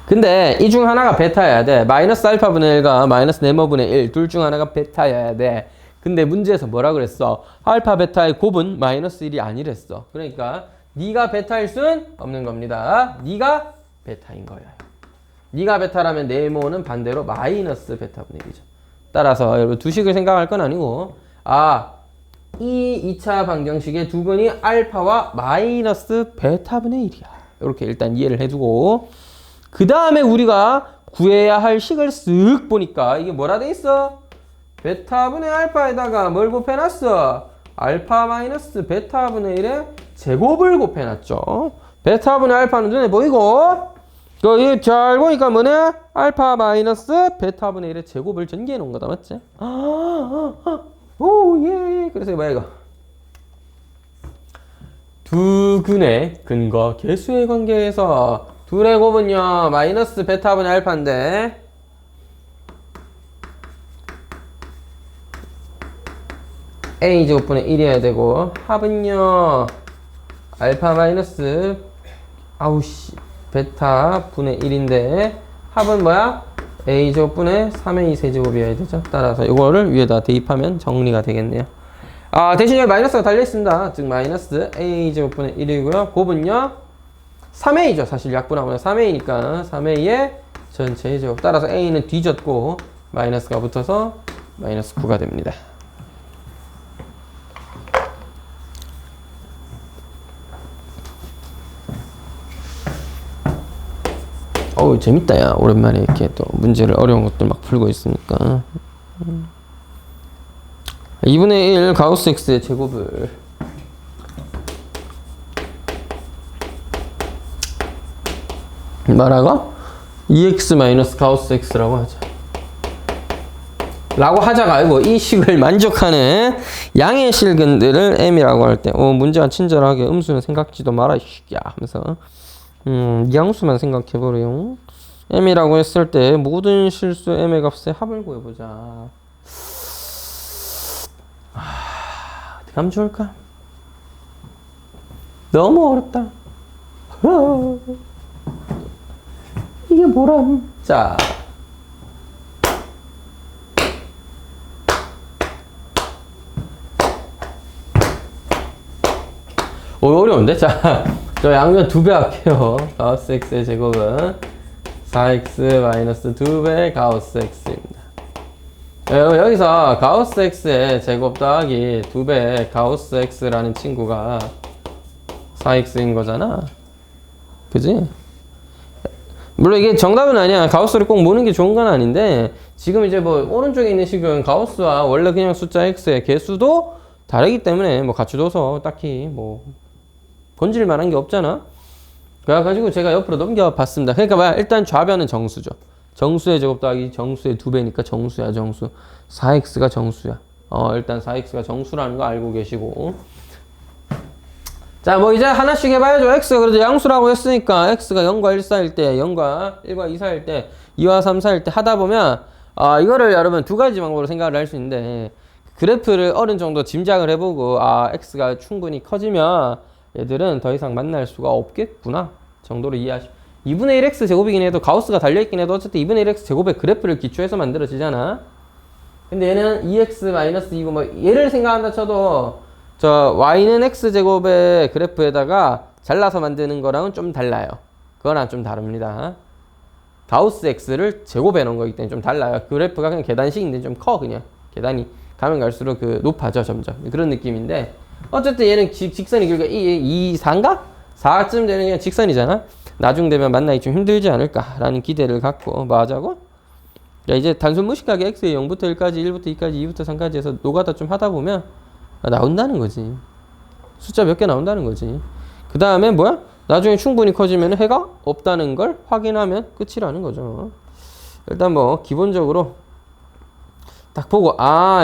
근데 이 중 하나가 베타여야 돼. 마이너스 알파분의 1과 마이너스 네모분의 1 둘 중 하나가 베타여야 돼. 근데 문제에서 뭐라 그랬어? 알파 베타의 곱은 마이너스 1이 아니랬어. 그러니까 네가 베타일 수는 없는 겁니다. 네가 베타인 거예요. 네가 베타라면 네모는 반대로 마이너스 베타분의 1이죠. 따라서 여러분 두 식을 생각할 건 아니고 이 2차 방정식의 두 근이 알파와 마이너스 베타분의 1이야. 이렇게 일단 이해를 해두고 그 다음에 우리가 구해야 할 식을 쓱 보니까 이게 뭐라 돼 있어? 베타분의 알파에다가 뭘 곱해놨어? 알파 마이너스 베타분의 1의 제곱을 곱해놨죠. 베타분의 알파는 눈에 보이고 잘 보니까 뭐네? 알파 마이너스 베타분의 1의 제곱을 전개해 놓은 거다. 맞지? 오예. 그래서 뭐야 이거? 두 근의 근과 개수의 관계에서 둘의 곱은요 마이너스 베타분의 알파인데 a제곱분의 1이어야 되고 합은요 알파 마이너스 아우씨 베타 분의 1인데 합은 뭐야? a제곱분의 3a 세제곱이어야 되죠. 따라서 이거를 위에다 대입하면 정리가 되겠네요. 대신 여기 마이너스가 달려있습니다. 즉 마이너스 a제곱분의 1이고요. 곱은요 3a죠. 사실 약분하면 3a니까 3a의 전체 제곱. 따라서 a는 뒤졌고 마이너스가 붙어서 마이너스 9가 됩니다. 어우 재밌다 야. 오랜만에 이렇게 또 문제를 어려운 것들 막 풀고 있으니까 2분의 1 가우스 x의 제곱을 뭐라고? 2x 마이너스 가우스 x라고 하자. 라고 하자가 아니고 이 식을 만족하는 양의 실근들을 m이라고 할 때 문제가 친절하게 음수는 생각지도 마라 이 새끼야 하면서 양수만 생각해보래요. m이라고 했을 때 모든 실수 m의 값의 합을 구해보자. 어떻게 하면 좋을까? 너무 어렵다. 이게 뭐람? 자, 어려운데? 자, 저 양면 2배 할게요. 가우스 x의 제곱은 4x 마이너스 2배 가우스 x입니다. 여기서 가우스 x의 제곱 더하기 2배 가우스 x라는 친구가 4x인 거잖아. 그지? 물론 이게 정답은 아니야. 가우스를 꼭 모으는 게 좋은 건 아닌데 지금 이제 뭐 오른쪽에 있는 식은 가우스와 원래 그냥 숫자 x의 개수도 다르기 때문에 뭐 같이 둬서 딱히 뭐 건질 만한 게 없잖아. 그래가지고 제가 옆으로 넘겨봤습니다. 그러니까 뭐야? 일단 좌변은 정수죠. 정수의 제곱 더하기 정수의 2배니까 정수야, 정수. 4x가 정수야. 일단 4x가 정수라는 거 알고 계시고. 자, 뭐 이제 하나씩 해봐야죠. x가 그래도 양수라고 했으니까 x가 0과 1 사이일 때, 0과 1과 2 사이일 때, 2와 3 사이일 때 하다 보면 이거를 여러분 두 가지 방법으로 생각을 할 수 있는데 그래프를 어느 정도 짐작을 해보고 x가 충분히 커지면 얘들은 더 이상 만날 수가 없겠구나 정도로 이해하시고 2분의 1x 제곱이긴 해도 가우스가 달려있긴 해도 어쨌든 2분의 1x 제곱의 그래프를 기초해서 만들어지잖아. 근데 얘는 2x-2고 뭐 얘를 생각한다 쳐도 저 y는 x제곱의 그래프에다가 잘라서 만드는 거랑은 좀 달라요. 그거랑 좀 다릅니다. 가우스 x를 제곱해 놓은 거기 때문에 좀 달라요. 그래프가 그냥 계단식인데 좀 커 그냥 계단이 가면 갈수록 높아져 점점 그런 느낌인데 어쨌든 얘는 직선이 길게 4인가? 4쯤 되는 그냥 직선이잖아. 나중 되면 만나기 좀 힘들지 않을까라는 기대를 갖고 뭐 하자고? 야 이제 단순 무식하게 x의 0부터 1까지 1부터 2까지 2부터 3까지 해서 노가다 좀 하다 보면 나온다는 거지. 숫자 몇 개 나온다는 거지. 그 다음에 뭐야? 나중에 충분히 커지면 해가 없다는 걸 확인하면 끝이라는 거죠. 일단 뭐 기본적으로 딱 보고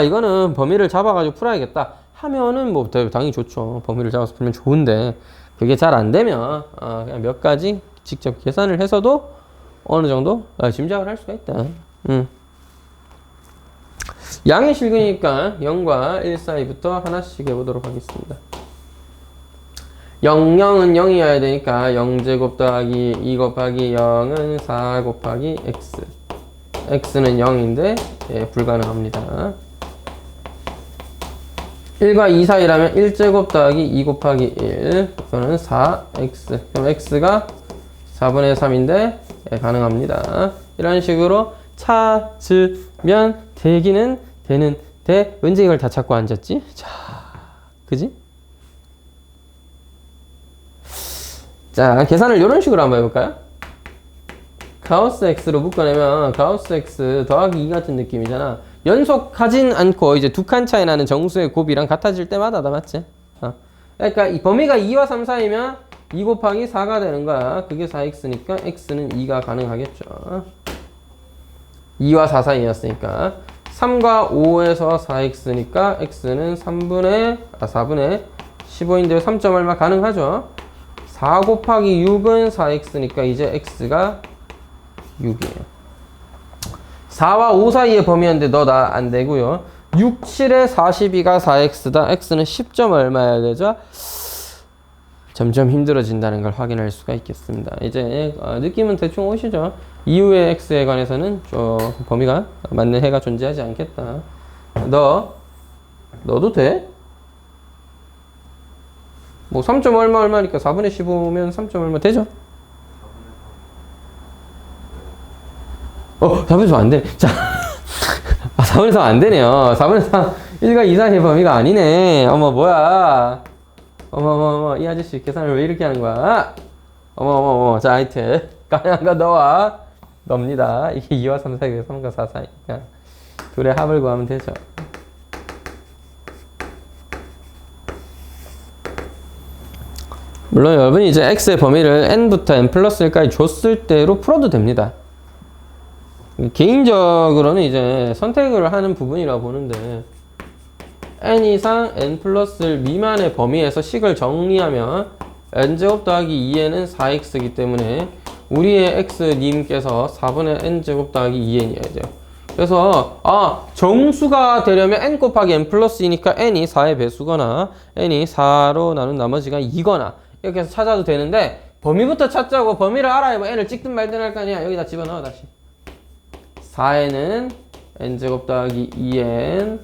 이거는 범위를 잡아가지고 풀어야겠다 하면은 뭐 당연히 좋죠. 범위를 잡아서 풀면 좋은데 그게 잘 안 되면 그냥 몇 가지 직접 계산을 해서도 어느 정도 짐작을 할 수가 있다. 양의 실근이니까 0과 1 사이부터 하나씩 해보도록 하겠습니다. 0은 0이어야 되니까 0제곱 더하기 2 곱하기 0은 4 곱하기 x. x는 0인데 불가능합니다. 1과 2 사이라면 1제곱 더하기 2 곱하기 1 그거는 4x. 그럼 x가 4분의 3인데 가능합니다. 이런 식으로 찾으면 되기는 되는데 왠지 이걸 다 찾고 앉았지? 자, 그지? 자, 계산을 이런 식으로 한번 해볼까요? 가우스 x로 묶어내면 가우스 x 더하기 2 같은 느낌이잖아. 연속하진 않고 이제 두 칸 차이 나는 정수의 곱이랑 같아질 때마다 다 맞지? 그러니까 이 범위가 2와 3 사이면 2 곱하기 4가 되는 거야. 그게 4x니까 x는 2가 가능하겠죠. 2와 4 사이였으니까 3과 5에서 4x니까 x는 4분의 15인데 3점 얼마 가능하죠. 4 곱하기 6은 4x니까 이제 x가 6이에요. 4와 5 사이의 범위인데 너 나 안 되고요. 6, 7에 42가 4x다. x는 10점 얼마여야 되죠? 점점 힘들어진다는 걸 확인할 수가 있겠습니다. 이제 느낌은 대충 오시죠? 이후의 x에 관해서는 범위가 맞는 해가 존재하지 않겠다. 너도 돼? 뭐 3점 얼마니까 4분의 15면 3점 얼마 되죠? 4분의 3 안 되네. 자, 4분의 3 안 되네요. 4분의 3, 1과 2 사이의 범위가 아니네. 어머, 뭐야. 어머, 이 아저씨 계산을 왜 이렇게 하는 거야? 어머. 자, 하여튼. 가능한 거 너와 놉니다. 이게 2와 3 사이고 3과 4 사이니까. 둘의 합을 구하면 되죠. 물론 여러분이 이제 x의 범위를 n부터 n 플러스 1까지 줬을 때로 풀어도 됩니다. 개인적으로는 이제 선택을 하는 부분이라고 보는데 n 이상 n 플러스 1 미만의 범위에서 식을 정리하면 n제곱 더하기 2n은 4x이기 때문에 우리의 x님께서 4분의 n제곱 더하기 2n이어야 돼요. 그래서 정수가 되려면 n 곱하기 n 플러스 2니까 n이 4의 배수거나 n이 4로 나눈 나머지가 2거나 이렇게 해서 찾아도 되는데 범위부터 찾자고 범위를 알아야 뭐 n을 찍든 말든 할 거 아니야. 여기다 집어넣어 다시. 4n은 n제곱 더하기 2n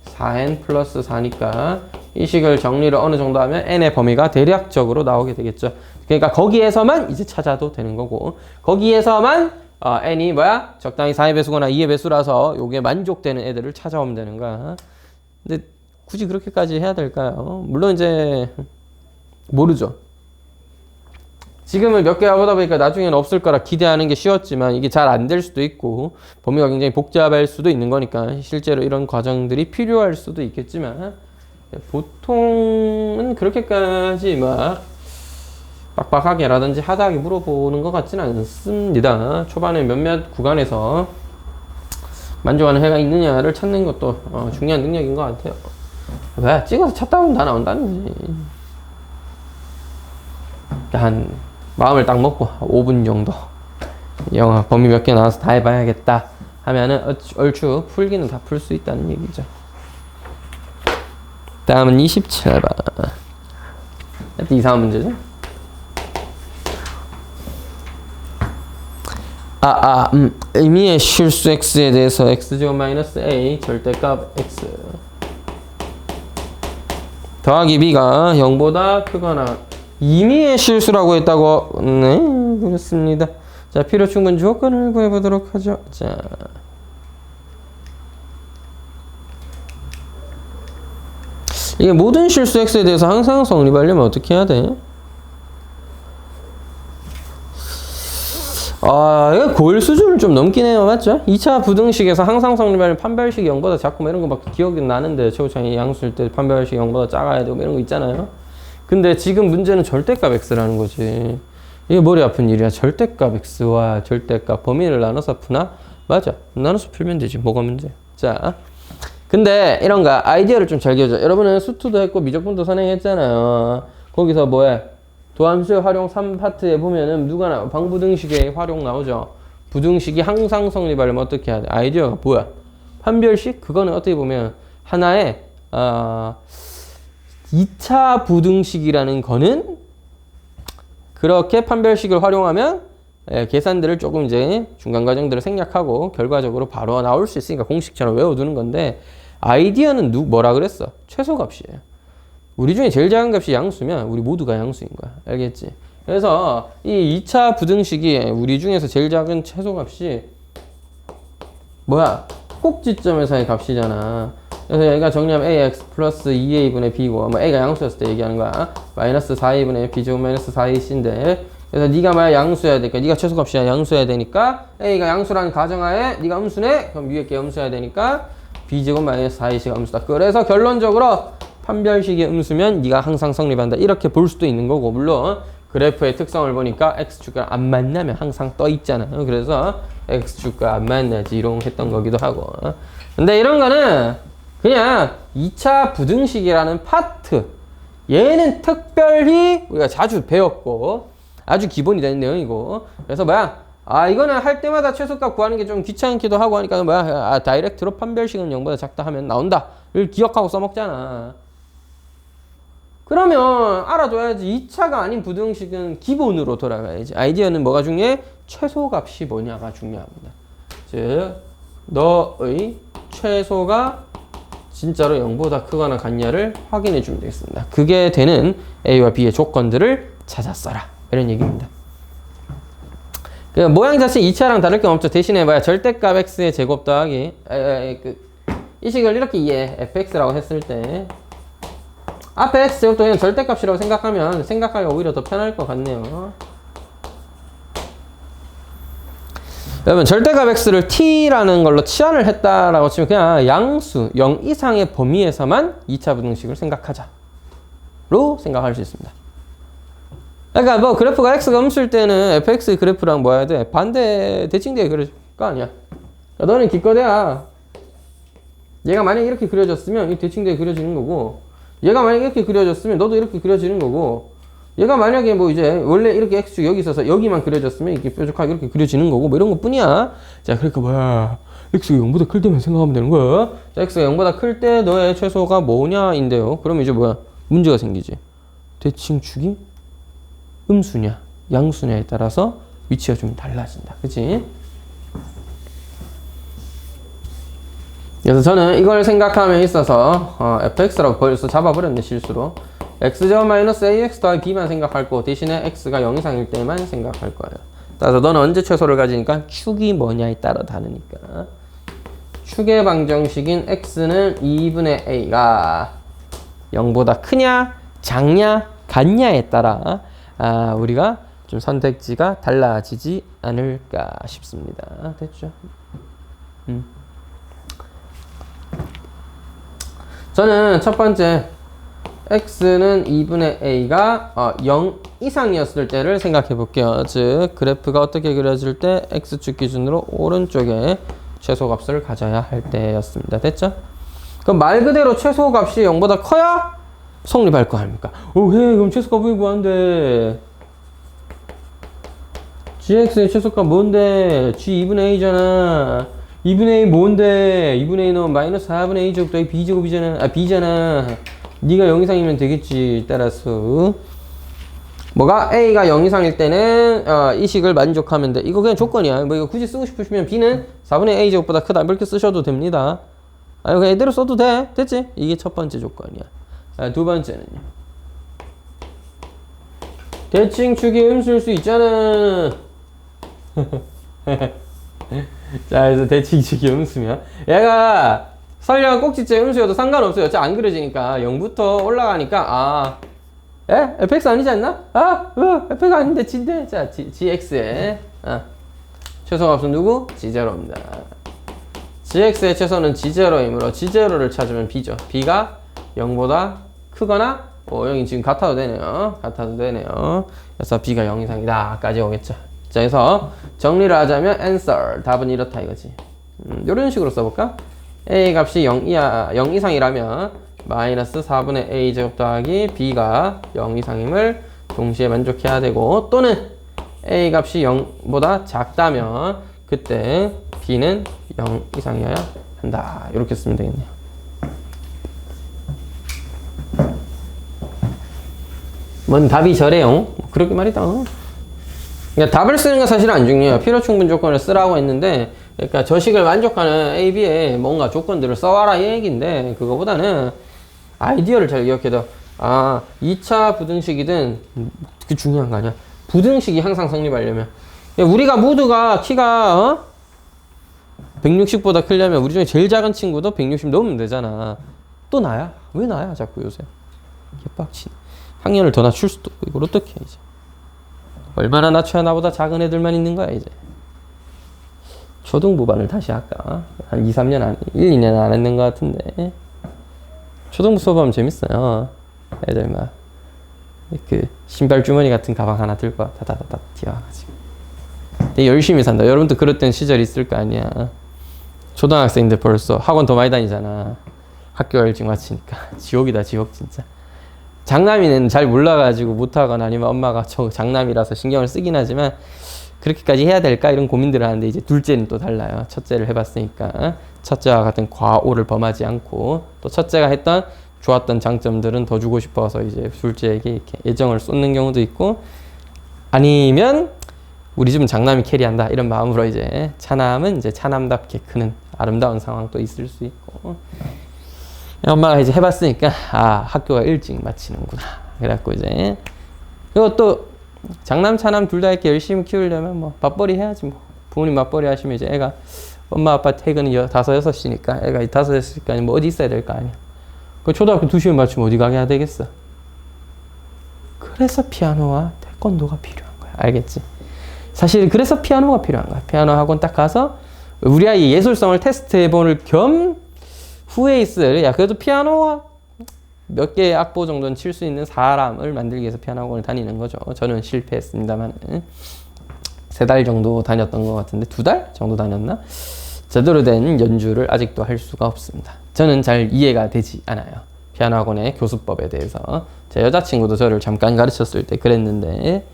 4n 플러스 4니까 이 식을 정리를 어느 정도 하면 n의 범위가 대략적으로 나오게 되겠죠. 그러니까 거기에서만 이제 찾아도 되는 거고 거기에서만 n이 뭐야? 적당히 4의 배수거나 2의 배수라서 요게 만족되는 애들을 찾아오면 되는 거야. 근데 굳이 그렇게까지 해야 될까요? 물론 이제 모르죠. 지금은 몇 개 해보다 보니까 나중에는 없을 거라 기대하는 게 쉬웠지만 이게 잘 안 될 수도 있고 범위가 굉장히 복잡할 수도 있는 거니까 실제로 이런 과정들이 필요할 수도 있겠지만 보통은 그렇게까지 막 빡빡하게라든지 하다하게 물어보는 것 같지는 않습니다. 초반에 몇몇 구간에서 만족하는 해가 있느냐를 찾는 것도 중요한 능력인 것 같아요. 왜? 찍어서 찾다 보면 다 나온다는 거지. 한 마음을 딱 먹고 5분 정도 영화 범위 몇 개 나와서 다 해봐야겠다 하면은 얼추 풀기는 다 풀 수 있다는 얘기죠. 다음은 27번. 이상한 문제죠. 의미의 실수 x에 대해서 x제곱 마이너스 a 절대값 x 더하기 b가 0보다 크거나 임의의 실수라고 했다고. 네, 그렇습니다. 자, 필요 충분 조건을 구해보도록 하죠. 자, 이게 모든 실수 x에 대해서 항상 성립하려면 어떻게 해야 돼? 이거 고일 수준을 좀 넘긴 해요. 맞죠? 2차 부등식에서 항상 성립하려면 판별식이 0보다 작고 뭐 이런 거 막 기억이 나는데 최고차이 양수일 때 판별식이 0보다 작아야 되고 뭐 이런 거 있잖아요. 근데 지금 문제는 절대값 x라는 거지. 이게 머리 아픈 일이야. 절대값 x와 절대값 범위를 나눠서 푸나? 맞아. 나눠서 풀면 되지. 뭐가 문제? 자, 근데 이런 거 아이디어를 좀 잘 기억하자. 여러분은 수투도 했고 미적분도 선행했잖아요. 거기서 뭐해? 도함수의 활용 3파트에 보면은 누가 나와? 방부등식의 활용 나오죠. 부등식이 항상 성립하려면 어떻게 해야 돼? 아이디어가 뭐야? 판별식? 그거는 어떻게 보면 하나의 2차 부등식이라는 거는 그렇게 판별식을 활용하면 계산들을 조금 이제 중간 과정들을 생략하고 결과적으로 바로 나올 수 있으니까 공식처럼 외워두는 건데 아이디어는 뭐라 그랬어? 최소값이에요. 우리 중에 제일 작은 값이 양수면 우리 모두가 양수인 거야. 알겠지? 그래서 이 2차 부등식이 우리 중에서 제일 작은 최소값이 뭐야? 꼭지점에서의 값이잖아. 그래서 여기가 정리하면 ax 플러스 2a분의 b고 뭐 a가 양수였을 때 얘기하는 거야. 마이너스 4a분의 b제곱 마이너스 4ac인데 그래서 네가 만약 양수여야 되니까 네가 최소값이야 양수여야 되니까 a가 양수라는 가정하에 네가 음수네? 그럼 위에 게 음수여야 되니까 b제곱 마이너스 4ac가 음수다. 그래서 결론적으로 판별식이 음수면 네가 항상 성립한다. 이렇게 볼 수도 있는 거고 물론 그래프의 특성을 보니까 x축과 안 만나면 항상 떠 있잖아. 그래서 x축과 안 만나지롱 했던 거기도 하고. 근데 이런 거는 그냥 2차 부등식이라는 파트. 얘는 특별히 우리가 자주 배웠고 아주 기본이 되는 내용이고. 그래서 뭐야? 이거는 할 때마다 최소값 구하는 게 좀 귀찮기도 하고 하니까 뭐야? 다이렉트로 판별식은 0보다 작다 하면 나온다를 기억하고 써먹잖아. 그러면 알아둬야지. 2차가 아닌 부등식은 기본으로 돌아가야지. 아이디어는 뭐가 중요해? 최소값이 뭐냐가 중요합니다. 즉 너의 최소가 진짜로 0보다 크거나 같냐를 확인해 주면 되겠습니다. 그게 되는 A와 B의 조건들을 찾아 써라. 이런 얘기입니다. 그 모양 자체 2차랑 다를 게 없죠. 대신에 뭐야? 절대값 x의 제곱 더하기 이 식을 이렇게 이해 fx라고 했을 때 앞에 x제곱도 그냥 절대값이라고 생각하면 생각하기가 오히려 더 편할 것 같네요. 여러분 절대값 x를 t라는 걸로 치환을 했다라고 치면 그냥 양수 0 이상의 범위에서만 2차 부등식을 생각하자로 생각할 수 있습니다. 그러니까 뭐 그래프가 x가 음수일 때는 fx의 그래프랑 뭐 해야 돼? 반대 대칭되게 그려줄 거 아니야. 그러니까 너는 기껏해야 얘가 만약에 이렇게 그려졌으면 이 대칭되게 그려지는 거고, 얘가 만약에 이렇게 그려졌으면 너도 이렇게 그려지는 거고, 얘가 만약에 뭐 이제 원래 이렇게 x축 여기 있어서 여기만 그려졌으면 이렇게 뾰족하게 이렇게 그려지는 거고 뭐 이런 것 뿐이야. 자, 그러니까 뭐야? x가 0보다 클 때만 생각하면 되는 거야. 자, x가 0보다 클 때 너의 최소가 뭐냐인데요. 그러면 이제 뭐야? 문제가 생기지. 대칭축이 음수냐 양수냐에 따라서 위치가 좀 달라진다. 그치? 그래서 저는 이걸 생각함에 있어서 fx라고 벌써 잡아버렸네 실수로. x제곱 마이너스 ax 더하기 b만 생각할 거 대신에 x가 0 이상일 때만 생각할 거예요. 따라서 너는 언제 최소를 가지니까 축이 뭐냐에 따라 다르니까 축의 방정식인 x는 2분의 a가 0보다 크냐 작냐 같냐에 따라 우리가 좀 선택지가 달라지지 않을까 싶습니다. 됐죠? 저는 첫 번째 x는 2분의 a가 0 이상이었을 때를 생각해 볼게요. 즉 그래프가 어떻게 그려질 때 x축 기준으로 오른쪽에 최소값을 가져야 할 때였습니다. 됐죠? 그럼 말 그대로 최소값이 0보다 커야 성립할 거 아닙니까? 그럼 최소값을 구한대. gx의 최소값 뭔데? g 2분의 a잖아. 2분의 a 뭔데? 2분의 a는 마이너스 4분의 a 제곱 더하기 b 제곱이잖아. b잖아. 네가 0 이상이면 되겠지. 따라서 뭐가 a가 0 이상일 때는 이 식을 만족하면 돼. 이거 그냥 조건이야. 뭐 이거 굳이 쓰고 싶으시면 b는 4분의 a 제곱보다 크다 이렇게 쓰셔도 됩니다. 그냥 이대로 써도 돼. 됐지? 이게 첫 번째 조건이야. 두 번째는요. 대칭축이 음수일 수 있잖아. 자, 그래서 대칭축이 음수면 얘가 설령 꼭지째 음수여도 상관없어요. 안 그려지니까 0부터 올라가니까 fx 아니지 않나? fx 아닌데 g인데. 자, gx의 최소값은 누구? g0입니다. gx의 최소는 g0이므로 g0를 찾으면 b죠. b가 0보다 크거나 0이 지금 같아도 되네요. 그래서 b가 0 이상이다 까지 오겠죠. 자, 그래서 정리를 하자면 answer 답은 이렇다 이거지. 이런 식으로 써볼까? a 값이 0 이상이라면 마이너스 4분의 a 제곱 더하기 b가 0 이상임을 동시에 만족해야 되고, 또는 a 값이 0보다 작다면 그때 b는 0 이상이어야 한다. 이렇게 쓰면 되겠네요. 뭔 답이 저래요? 그렇게 말이다. 그러니까 답을 쓰는 건 사실 안 중요해요. 필요 충분 조건을 쓰라고 했는데, 그러니까 저 식을 만족하는 A, B의 뭔가 조건들을 써와라 이 얘기인데, 그거보다는 아이디어를 잘 기억해둬. 2차 부등식이든 그 중요한 거 아니야. 부등식이 항상 성립하려면 우리가 모두가 키가 160보다 크려면 우리 중에 제일 작은 친구도 160 넘으면 되잖아. 또 나야? 왜 나야 자꾸 요새? 개빡치네. 학년을 더 낮출 수도 없고 이걸 어떻게 해 이제. 얼마나 낮춰야 나보다 작은 애들만 있는 거야 이제. 초등부반을 다시 할까? 한 2, 3년 1, 2년 안 했는 것 같은데. 초등부 수업하면 재밌어요. 애들 막 그 신발 주머니 같은 가방 하나 들고 다다다다 뛰어가지고 되게 열심히 산다. 여러분도 그랬던 시절 있을 거 아니야. 초등학생들 벌써 학원 더 많이 다니잖아. 학교 일찍 마치니까 지옥이다 지옥 진짜. 장남이는 잘 몰라가지고 못하거나 아니면 엄마가 저 장남이라서 신경을 쓰긴 하지만 그렇게까지 해야 될까 이런 고민들을 하는데 이제 둘째는 또 달라요. 첫째를 해봤으니까 첫째와 같은 과오를 범하지 않고 또 첫째가 했던 좋았던 장점들은 더 주고 싶어서 이제 둘째에게 이렇게 애정을 쏟는 경우도 있고 아니면 우리 집은 장남이 캐리한다 이런 마음으로 이제 차남은 이제 차남답게 크는 아름다운 상황도 있을 수 있고 엄마가 이제 해봤으니까 아 학교가 일찍 마치는구나 그래갖고 이제 그리고 또 장남 차남 둘 다 이렇게 열심히 키우려면 뭐 맞벌이 해야지 뭐 부모님 맞벌이 하시면 이제 애가 엄마 아빠 퇴근이 5, 6시니까 애가 5, 6시까지 뭐 어디 있어야 될 거 아니야. 그 초등학교 2시면 맞추면 어디 가게 해야 되겠어. 그래서 피아노와 태권도가 필요한 거야. 알겠지? 사실 그래서 피아노가 필요한 거야. 피아노 학원 딱 가서 우리 아이 예술성을 테스트해보는 겸 후에 있을 야 그래도 피아노 몇 개의 악보 정도는 칠 수 있는 사람을 만들기 위해서 피아노 학원을 다니는 거죠. 저는 실패했습니다만 3달 정도 다녔던 것 같은데 2달 정도 다녔나? 제대로 된 연주를 아직도 할 수가 없습니다. 저는 잘 이해가 되지 않아요. 피아노 학원의 교수법에 대해서. 제 여자친구도 저를 잠깐 가르쳤을 때 그랬는데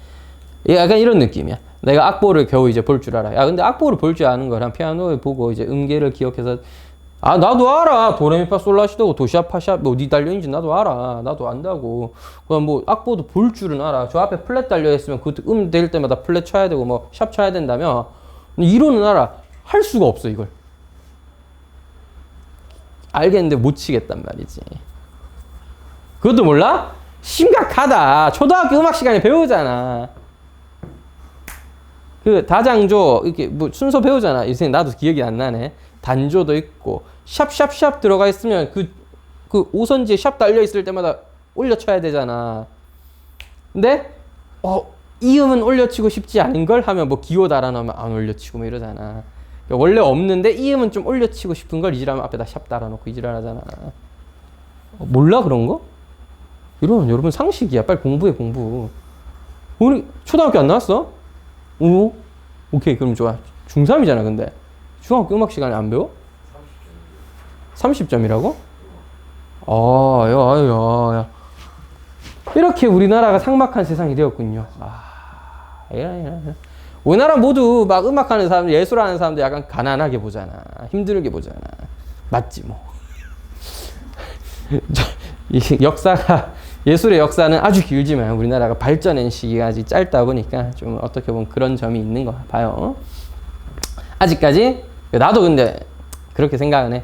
약간 이런 느낌이야. 내가 악보를 겨우 이제 볼 줄 알아. 야 근데 악보를 볼 줄 아는 거랑 피아노에 보고 이제 음계를 기억해서 아 나도 알아. 도레미파솔라시도고 도시아파시아 뭐 어디 달려있는지 나도 알아. 나도 안다고. 그럼 뭐 악보도 볼 줄은 알아. 저 앞에 플랫 달려있으면 그 음 될 때마다 플랫 쳐야 되고 뭐 샵 쳐야 된다며 이론은 알아. 할 수가 없어 이걸. 알겠는데 못 치겠단 말이지. 그것도 몰라? 심각하다. 초등학교 음악 시간에 배우잖아. 그 다장조 이렇게 뭐 순서 배우잖아. 요새 나도 기억이 안 나네. 단조도 있고 샵샵샵 들어가 있으면 그 5선지에 샵 달려 있을 때마다 올려 쳐야 되잖아. 근데 이 음은 올려 치고 싶지 않은 걸 하면 뭐 기호 달아놓으면 안 올려 치고 뭐 이러잖아. 원래 없는데 이 음은 좀 올려 치고 싶은 걸 이지라면 앞에다 샵 달아놓고 이지랄하잖아. 몰라 그런 거? 이러면 여러분 상식이야. 빨리 공부해 공부. 우리 초등학교 안 나왔어? 오? 오케이 그럼 좋아. 중3이잖아 근데. 중학교 음악 시간에 안 배워? 30점이라고? 야. 이렇게 우리나라가 삭막한 세상이 되었군요. 우리나라 모두 막 음악하는 사람들, 예술하는 사람들 약간 가난하게 보잖아. 힘들게 보잖아. 맞지 뭐. 이 역사가 예술의 역사는 아주 길지만 우리나라가 발전한 시기가 아직 짧다 보니까 좀 어떻게 보면 그런 점이 있는 거 봐요. 아직까지 나도 근데 그렇게 생각은 해.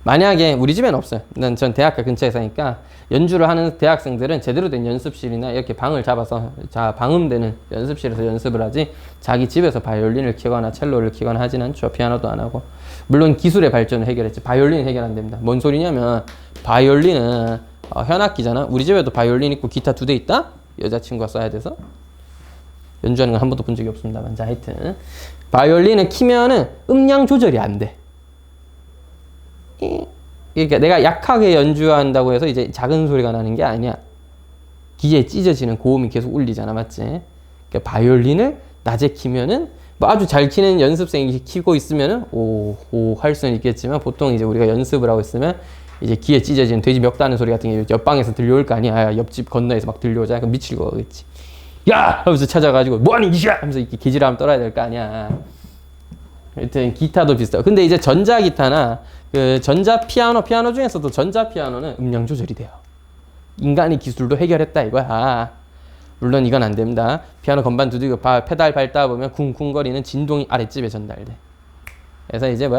만약에 우리 집엔 없어요. 전 대학가 근처에 사니까 연주를 하는 대학생들은 제대로 된 연습실이나 이렇게 방을 잡아서 방음되는 연습실에서 연습을 하지 자기 집에서 바이올린을 키거나 첼로를 키거나 하진 않죠. 피아노도 안 하고. 물론 기술의 발전을 해결했지 바이올린은 해결 안 됩니다. 뭔 소리냐면 바이올린은 현악기잖아. 우리 집에도 바이올린 있고 기타 2대 있다? 여자친구가 써야 돼서 연주하는 건 한 번도 본 적이 없습니다만. 자 하여튼 바이올린은 키면은 음량 조절이 안 돼. 그러니까 내가 약하게 연주한다고 해서 이제 작은 소리가 나는 게 아니야. 귀에 찢어지는 고음이 계속 울리잖아. 맞지? 그러니까 바이올린을 낮에 키면은 뭐 아주 잘 키는 연습생이 키고 있으면은 오 할 수는 있겠지만 보통 이제 우리가 연습을 하고 있으면 이제 귀에 찢어지는 돼지 멱 다는 소리 같은 게 옆방에서 들려올 거 아니야. 옆집 건너에서 막 들려오잖아. 그럼 미칠 거겠지. 야! 하면서 찾아가지고 뭐하니 이시야! 하면서 이렇게 개지랄하면 떨어야 될 거 아니야. 하여튼 기타도 비슷하고. 근데 이제 전자기타나 그 전자피아노 중에서도 전자피아노는 음량 조절이 돼요. 인간의 기술도 해결했다 이거야. 물론 이건 안 됩니다. 피아노 건반 두들기고 페달 밟다 보면 쿵쿵거리는 진동이 아랫집에 전달돼. 그래서 이제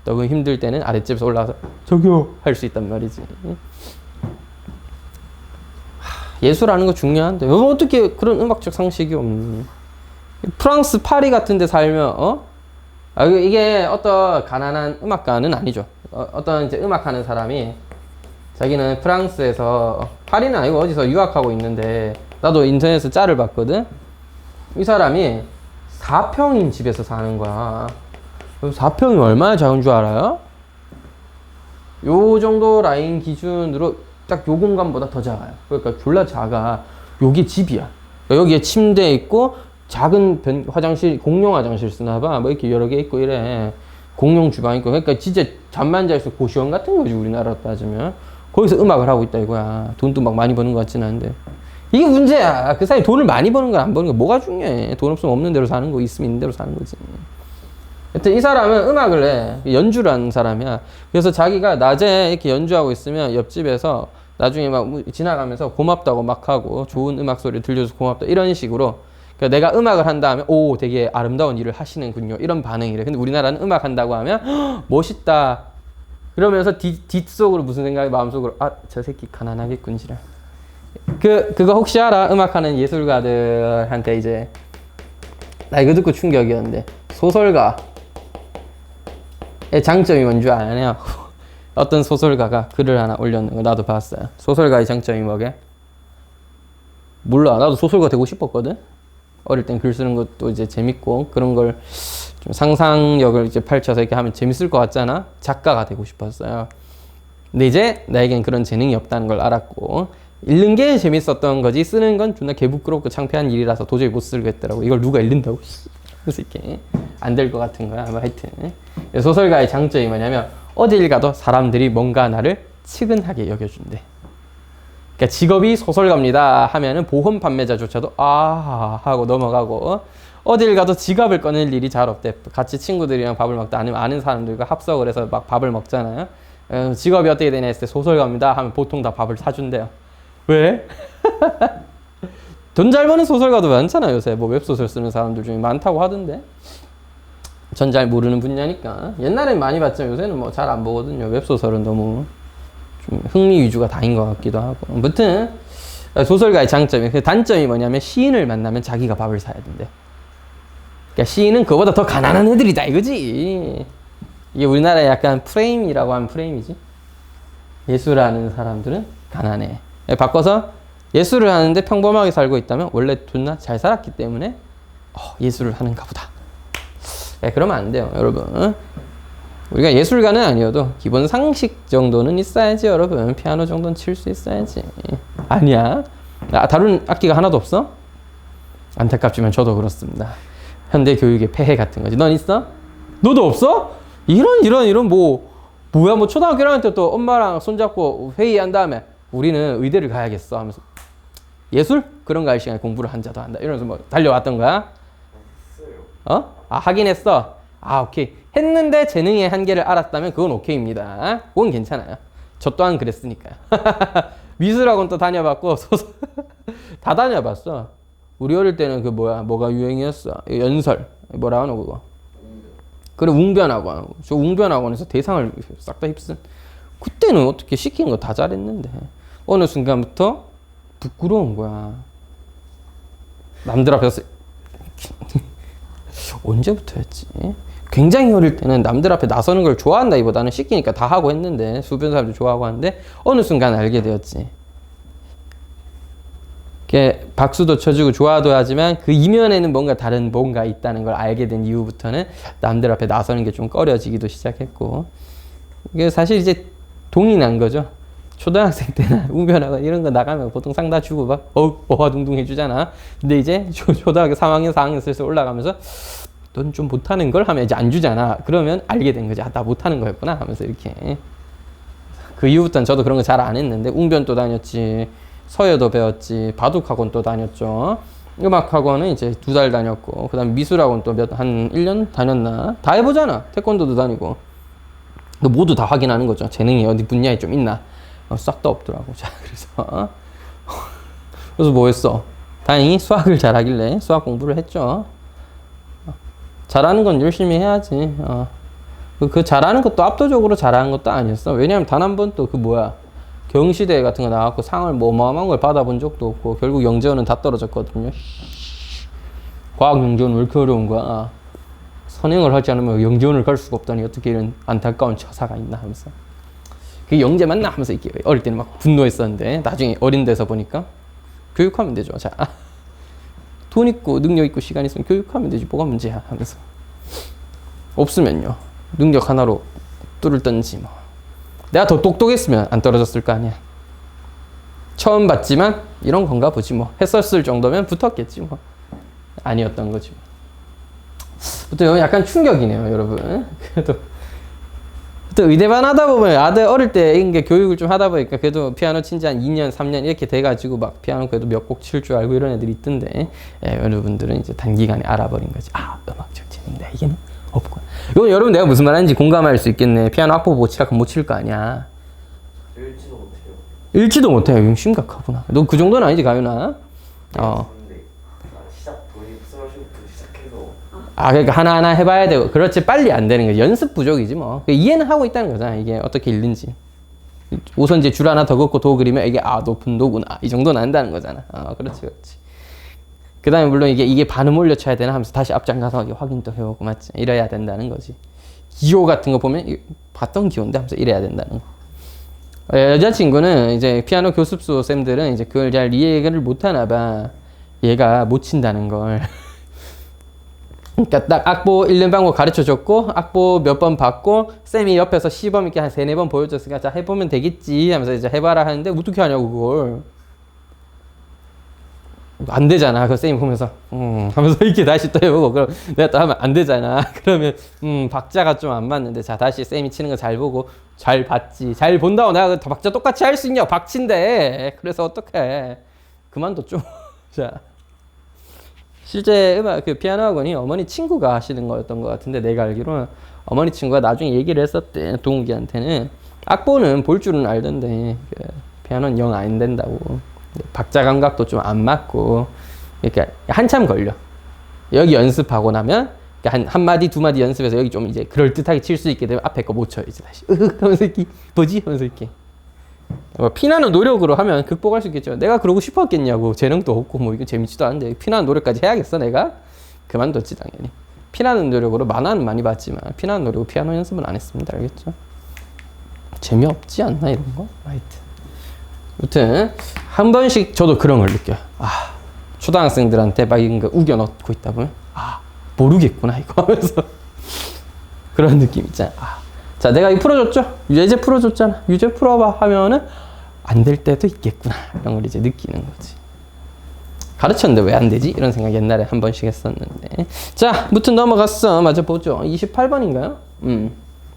너무 힘들 때는 아랫집에서 올라와서 저기요 할 수 있단 말이지. 예술하는 거 중요한데 어떻게 그런 음악적 상식이 없니? 프랑스 파리 같은 데 살면 이게 어떤 가난한 음악가는 아니죠. 어떤 이제 음악하는 사람이 자기는 프랑스에서 파리는 아니고 어디서 유학하고 있는데 나도 인터넷에서 짤을 봤거든. 이 사람이 4평인 집에서 사는 거야. 4평이 얼마나 작은 줄 알아요? 요 정도 라인 기준으로 딱 요 공간보다 더 작아요. 그러니까 졸라 작아. 여기 집이야. 여기에 침대 있고 작은 화장실, 공용 화장실 쓰나 봐. 뭐 이렇게 여러 개 있고 이래. 공용 주방 있고. 그러니까 진짜 잠만 잘 수 고시원 같은 거지, 우리나라로 따지면. 거기서 음악을 하고 있다 이거야. 돈도 막 많이 버는 것 같지는 않은데. 이게 문제야. 그 사이 돈을 많이 버는 건 안 버는 거 뭐가 중요해. 돈 없으면 없는 대로 사는 거, 있으면 있는 대로 사는 거지. 하여튼 이 사람은 음악을 해. 연주를 하는 사람이야. 그래서 자기가 낮에 이렇게 연주하고 있으면 옆집에서 나중에 막 지나가면서 고맙다고 막 하고, 좋은 음악 소리 들려줘서 고맙다 이런 식으로. 그러니까 내가 음악을 한다 하면 오, 되게 아름다운 일을 하시는군요, 이런 반응이래. 근데 우리나라는 음악 한다고 하면 멋있다 그러면서 뒷속으로 무슨 생각이, 마음속으로 아, 저 새끼 가난하겠군 지라. 그거 혹시 알아? 음악하는 예술가들한테 이제, 나 이거 듣고 충격이었는데, 소설가의 장점이 뭔 줄 아냐? 어떤 소설가가 글을 하나 올렸는 거 나도 봤어요. 소설가의 장점이 뭐게? 몰라. 나도 소설가 되고 싶었거든. 어릴 땐 글 쓰는 것도 이제 재밌고, 그런 걸 좀 상상력을 이제 펼쳐서 이렇게 하면 재밌을 것 같잖아. 작가가 되고 싶었어요. 근데 이제 나에겐 그런 재능이 없다는 걸 알았고, 읽는 게 재밌었던 거지 쓰는 건 존나 개부끄럽고 창피한 일이라서 도저히 못 쓰겠더라고. 이걸 누가 읽는다고? 그래서 이렇게 안 될 것 같은 거야. 뭐 하여튼 소설가의 장점이 뭐냐면, 어딜 가도 사람들이 뭔가 나를 측은하게 여겨준대. 그러니까 직업이 소설가입니다 하면은 보험 판매자조차도 아 하고 넘어가고, 어딜 가도 지갑을 꺼낼 일이 잘 없대. 같이 친구들이랑 밥을 먹다 아니면 아는 사람들과 합석을 해서 막 밥을 먹잖아요. 직업이 어떻게 되냐 했을 때 소설가입니다 하면 보통 다 밥을 사준대요. 왜? 돈 잘 버는 소설가도 많잖아 요새. 뭐 웹소설 쓰는 사람들 중에 많다고 하던데. 전 잘 모르는 분야니까. 옛날엔 많이 봤지만 요새는 뭐 잘 안 보거든요. 웹소설은 너무 좀 흥미 위주가 다인 것 같기도 하고. 아무튼 소설가의 장점이, 그 단점이 뭐냐면 시인을 만나면 자기가 밥을 사야 된대. 그러니까 시인은 그거보다 더 가난한 애들이다 이거지. 이게 우리나라의 약간 프레임이라고 하면 프레임이지. 예술하는 사람들은 가난해. 바꿔서 예술을 하는데 평범하게 살고 있다면 원래 존나 잘 살았기 때문에 예술을 하는가 보다. 그러면 안 돼요 여러분. 우리가 예술가는 아니어도 기본 상식 정도는 있어야지 여러분. 피아노 정도는 칠 수 있어야지. 아니야? 다른 악기가 하나도 없어? 안타깝지만 저도 그렇습니다. 현대 교육의 폐해 같은 거지. 넌 있어? 너도 없어? 이런 뭐야 뭐 초등학교 1학년 때 또 엄마랑 손잡고 회의한 다음에 우리는 의대를 가야겠어 하면서 예술? 그런 거 할 시간에 공부를 한 자도 한다 이러면서 뭐 달려왔던 거야? 했어요. 하긴 했어. 오케이. 했는데 재능의 한계를 알았다면 그건 오케이입니다. 그건 괜찮아요. 저 또한 그랬으니까요. 미술학원 또 다녀봤고 다 다녀봤어. 우리 어릴 때는 뭐가 유행이었어? 연설. 뭐라 하노 그거? 그래, 웅변학원. 저 웅변학원에서 대상을 싹 다 휩쓴. 그때는 어떻게 시킨 거 다 잘했는데 어느 순간부터 부끄러운 거야. 남들 앞에서 언제부터였지? 굉장히 어릴 때는 남들 앞에 나서는 걸 좋아한다기보다는 시키니까 다 하고 했는데, 주변 사람들 좋아하고 하는데 어느 순간 알게 되었지. 박수도 쳐주고 좋아도 하지만 그 이면에는 뭔가 다른 뭔가 있다는 걸 알게 된 이후부터는 남들 앞에 나서는 게 좀 꺼려지기도 시작했고, 이게 사실 이제 동이 난 거죠. 초등학생 때나 웅변학원 이런 거 나가면 보통 상 다 주고 막 어화둥둥 해주잖아. 근데 이제 초등학교 3학년 4학년 슬슬 올라가면서 넌 좀 못하는 걸 하면 이제 안 주잖아. 그러면 알게 된 거지. 나 못하는 거였구나 하면서 이렇게. 그 이후부터는 저도 그런 거 잘 안 했는데 웅변도 다녔지, 서예도 배웠지, 바둑학원 또 다녔죠. 음악학원은 이제 2달 다녔고, 그 다음에 미술학원 또 한 1년 다녔나? 다 해보잖아. 태권도도 다니고. 모두 다 확인하는 거죠. 재능이 어디 분야에 좀 있나. 싹 다 없더라고. 자, 그래서 뭐 했어? 다행히 수학을 잘하길래 수학 공부를 했죠. 잘하는 건 열심히 해야지. 그 잘하는 것도 압도적으로 잘하는 것도 아니었어. 왜냐면 단 한 번 또 경시대 같은 거 나왔고 상을 뭐 어마어마한 걸 받아본 적도 없고, 결국 영재원은 다 떨어졌거든요. 과학 영재원 왜 이렇게 어려운 거야? 선행을 하지 않으면 영재원을 갈 수가 없다니 어떻게 이런 안타까운 처사가 있나 하면서, 그게 영재 맞나 하면서 이렇게 어릴 때는 막 분노했었는데, 나중에 어린 데서 보니까 교육하면 되죠. 자, 돈 있고 능력 있고 시간 있으면 교육하면 되지 뭐가 문제야 하면서. 없으면요 능력 하나로 뚫을 던지 뭐. 내가 더 똑똑했으면 안 떨어졌을 거 아니야. 처음 봤지만 이런 건가 보지 뭐. 했었을 정도면 붙었겠지 뭐. 아니었던 거지 뭐. 또 약간 충격이네요, 여러분. 그래도 또 의대반 하다 보면 아들 어릴 때 이게 교육을 좀 하다 보니까 그래도 피아노 친지 한 2년, 3년 이렇게 돼가지고 막 피아노 그래도 몇 곡 칠 줄 알고 이런 애들이 있던데, 예, 여러분들은 이제 단기간에 알아버린 거지. 아, 음악적 재능이다. 이게는 없구나. 이건 여러분 내가 무슨 말하는지 공감할 수 있겠네. 피아노 악보 못 치라 그럼 못 칠 거 아니야. 읽지도 못해요. 읽지도 못해. 이건 심각하구나. 너 그 정도는 아니지, 가윤아. 근데 시작 도입수업부터 시작해서 아, 그러니까 하나하나 해봐야 되고. 그렇지, 빨리 안 되는 거지. 연습 부족이지 뭐. 이해는 하고 있다는 거잖아. 이게 어떻게 읽는지. 우선 이제 줄 하나 더 긋고 도 그리면 이게 아, 높은 도구나. 이 정도는 안다는 거잖아. 그렇지, 그렇지. 그 다음에 물론 이게 반음 올려 쳐야 되나 하면서 다시 앞장 가서 확인도 해오고, 맞지? 이래야 된다는 거지. 기호 같은 거 보면 봤던 기호인데 하면서 이래야 된다는 거. 여자친구는 이제 피아노 교습소 쌤들은 이제 그걸 잘 이해를 못하나 봐. 얘가 못 친다는 걸. 그러니까 딱 악보 읽는 방법 가르쳐 줬고, 악보 몇 번 받고, 쌤이 옆에서 시범 이렇게 한 3-4번 보여줬으니까 자, 해보면 되겠지 하면서 이제 해봐라 하는데 어떻게 하냐고, 그걸. 안 되잖아. 그 쌤이 보면서 하면서 이렇게 다시 또 해보고, 그럼 내가 또 하면 안 되잖아. 그러면 박자가 좀 안 맞는데, 자, 다시 쌤이 치는 거 잘 보고 잘 봤지. 잘 본다고 내가 더 박자 똑같이 할 수 있냐? 박치인데. 그래서 어떡해. 그만둬 좀. 자, 실제 음악 그 피아노 학원이 어머니 친구가 하시는 거였던 것 같은데, 내가 알기로는 어머니 친구가 나중에 얘기를 했었대. 동욱이한테는 악보는 볼 줄은 알던데 그 피아노는 영 안 된다고. 박자 감각도 좀 안 맞고, 그러니까 한참 걸려. 여기 연습하고 나면 한 마디 두 마디 연습해서 여기 좀 이제 그럴 듯하게 칠 수 있게 되면 앞에 거 못 쳐. 이제 다시 하면서 이렇게 뭐지 하면서 이렇게. 피나는 노력으로 하면 극복할 수 있겠죠. 내가 그러고 싶었겠냐고. 재능도 없고 뭐 이거 재밌지도 않은데 피나는 노력까지 해야겠어 내가? 그만뒀지 당연히. 피나는 노력으로 만화는 많이 봤지만 피나는 노력으로 피아노 연습은 안 했습니다. 알겠죠? 재미없지 않나 이런 거? 하여튼 아무튼 한 번씩 저도 그런 걸 느껴요. 아, 초등학생들한테 막 이런 거 우겨 넣고 있다 보면 아, 모르겠구나 이거 하면서 그런 느낌 있잖아. 아, 자, 내가 이거 풀어줬죠? 예제 풀어줬잖아. 유제 풀어봐 하면은 안 될 때도 있겠구나. 이런 걸 이제 느끼는 거지. 가르쳤는데 왜 안 되지? 이런 생각 옛날에 한 번씩 했었는데. 자, 무튼 넘어갔어. 맞아 보죠. 28번인가요?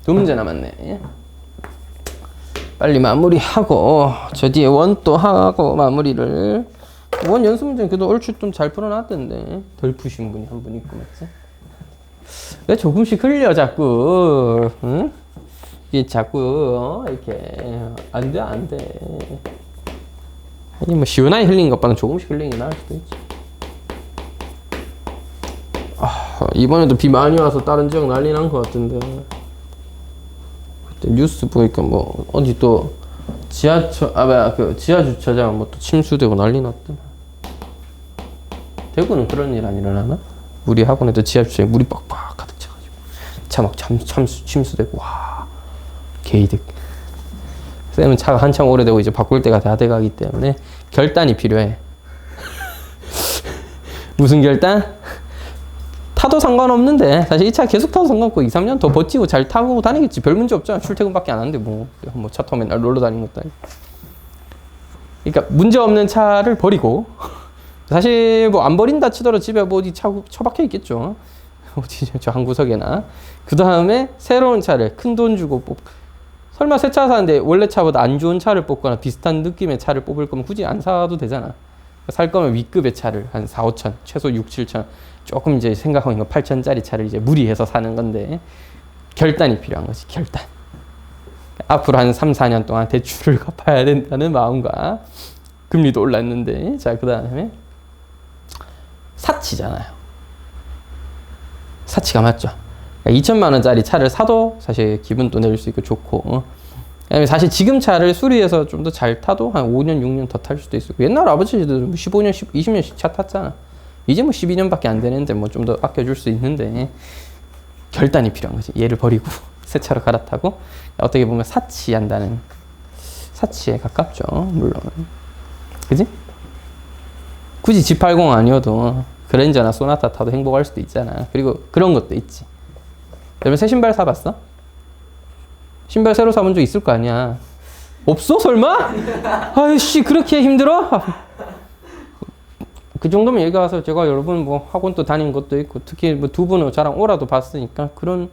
두 문제 남았네. 빨리 마무리하고 저 뒤에 원 또 하고 마무리를. 원 연습 문제는 그래도 얼추 좀 잘 풀어놨던데 덜 푸신 분이 한 분 있고 맞지? 왜 조금씩 흘려 자꾸? 응? 이게 자꾸 이렇게 안 돼, 안 돼. 아니 뭐 시원하게 흘린 것보다는 조금씩 흘리는 게 나을 수도 있지. 아, 이번에도 비 많이 와서 다른 지역 난리 난 것 같은데. 그때 뉴스 보니까 뭐 어디 또 지하철 그 지하 주차장 뭐 또 침수되고 난리 났더라. 대구는 그런 일 안 일어나나? 우리 학원에도 지하 주차장에 물이 빡빡 가득 차가지고 차 막 침수되고 와 개이득. 쌤은 차가 한참 오래되고 이제 바꿀 때가 다 돼가기 때문에 결단이 필요해. 무슨 결단? 타도 상관없는데 사실 이 차 계속 타도 상관없고 2-3년 더 버티고 잘 타고 다니겠지. 별 문제 없잖아. 출퇴근밖에 안 하는데 뭐 차 타고 맨날 놀러 다니는 것도 아니고. 그러니까 문제 없는 차를 버리고 사실 뭐 안 버린다 치더라도 집에 뭐 어디 처박혀 있겠죠. 어디 저 한 구석에나. 그 다음에 새로운 차를 큰 돈 주고 설마 새 차 사는데 원래 차보다 안 좋은 차를 뽑거나 비슷한 느낌의 차를 뽑을 거면 굳이 안 사도 되잖아. 살 거면 위급의 차를 한 4-5천, 최소 6-7천, 조금 이제 생각하는 거 8천짜리 차를 이제 무리해서 사는 건데 결단이 필요한 거지. 결단. 앞으로 한 3-4년 동안 대출을 갚아야 된다는 마음과 금리도 올랐는데. 자, 그 다음에 사치잖아요. 사치가 맞죠. 2천만 원짜리 차를 사도 사실 기분도 낼 수 있고 좋고, 사실 지금 차를 수리해서 좀 더 잘 타도 한 5년, 6년 더 탈 수도 있고, 옛날 아버지들은 15년, 20년씩 차 탔잖아. 이제 뭐 12년밖에 안 되는데 뭐 좀 더 아껴줄 수 있는데 결단이 필요한 거지. 얘를 버리고 새 차로 갈아타고. 어떻게 보면 사치한다는, 사치에 가깝죠, 물론. 그지? 굳이 G80 아니어도 그랜저나 소나타 타도 행복할 수도 있잖아. 그리고 그런 것도 있지. 여러분 새 신발 사봤어? 신발 새로 사본 적 있을 거 아니야. 없어 설마? 아이씨 그렇게 힘들어? 그 정도면 얘기 와서 제가 여러분 뭐 학원도 다닌 것도 있고 특히 뭐 두 분은 저랑 오라도 봤으니까 그런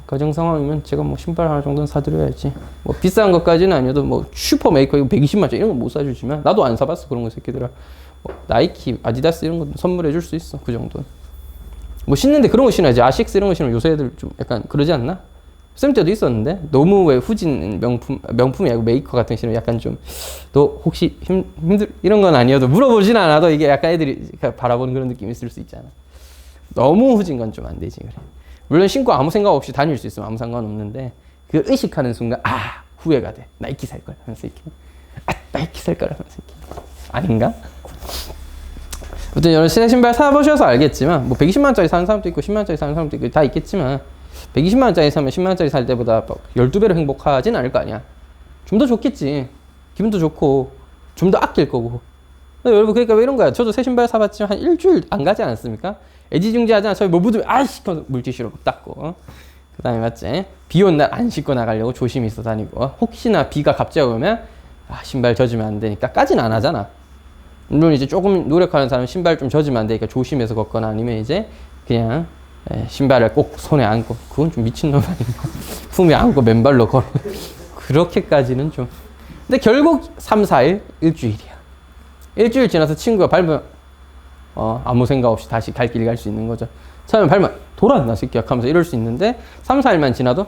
가정 상황이면 제가 뭐 신발 하나 정도는 사드려야지. 뭐 비싼 것까지는 아니어도 뭐 슈퍼 메이커 이거 120만 원 이런 거 못 사주지만 나도 안 사봤어 그런 거 새끼들아. 뭐 나이키, 아디다스 이런 거 선물해 줄 수 있어 그 정도. 뭐 신는데 그런 거 신어야지. 아식스 이런 거 신으면 요새 애들 좀 약간 그러지 않나? 쌤 때도 있었는데 너무 왜 후진 명품이 아니고 메이커 같은 거 신으면 약간 좀 너 혹시 힘들 이런 건 아니어도 물어보진 않아도 이게 약간 애들이 바라보는 그런 느낌이 있을 수 있잖아. 너무 후진 건 좀 안 되지 그래. 물론 신고 아무 생각 없이 다닐 수 있으면 아무 상관없는데 그 의식하는 순간 아 후회가 돼. 나이키 살 걸 하면서 이렇게 나이키 살 걸 하면서 이렇게 아닌가? 아무튼 여러 새 신발 사보셔서 알겠지만 뭐 120만 원짜리 사는 사람도 있고 10만 원짜리 사는 사람도 있고 다 있겠지만 120만 원짜리 사면 10만 원짜리 살 때보다 12배로 행복하진 않을 거 아니야. 좀 더 좋겠지. 기분도 좋고 좀 더 아낄 거고. 여러분 그러니까 왜 이런 거야. 저도 새 신발 사봤지만 한 일주일 안 가지 않았습니까? 애지중지하잖아. 저희 뭐 묻으면 아이씨 물티슈로 닦고 그 다음에 맞지? 비 온 날 안 신고 나가려고 조심히 있어 다니고 혹시나 비가 갑자기 오면 아 신발 젖으면 안 되니까 까지는 안 하잖아. 물론 이제 조금 노력하는 사람은 신발 좀 젖으면 안 되니까 조심해서 걷거나 아니면 이제 그냥 신발을 꼭 손에 안고 그건 좀 미친놈 아닌가 품에 안고 맨발로 걸어 그렇게까지는 좀 근데 결국 3, 4일 일주일이야. 일주일 지나서 친구가 밟으면 아무 생각 없이 다시 갈 길 갈 수 있는 거죠. 처음에 밟으면 돌았나 새끼야 하면서 이럴 수 있는데 3, 4일만 지나도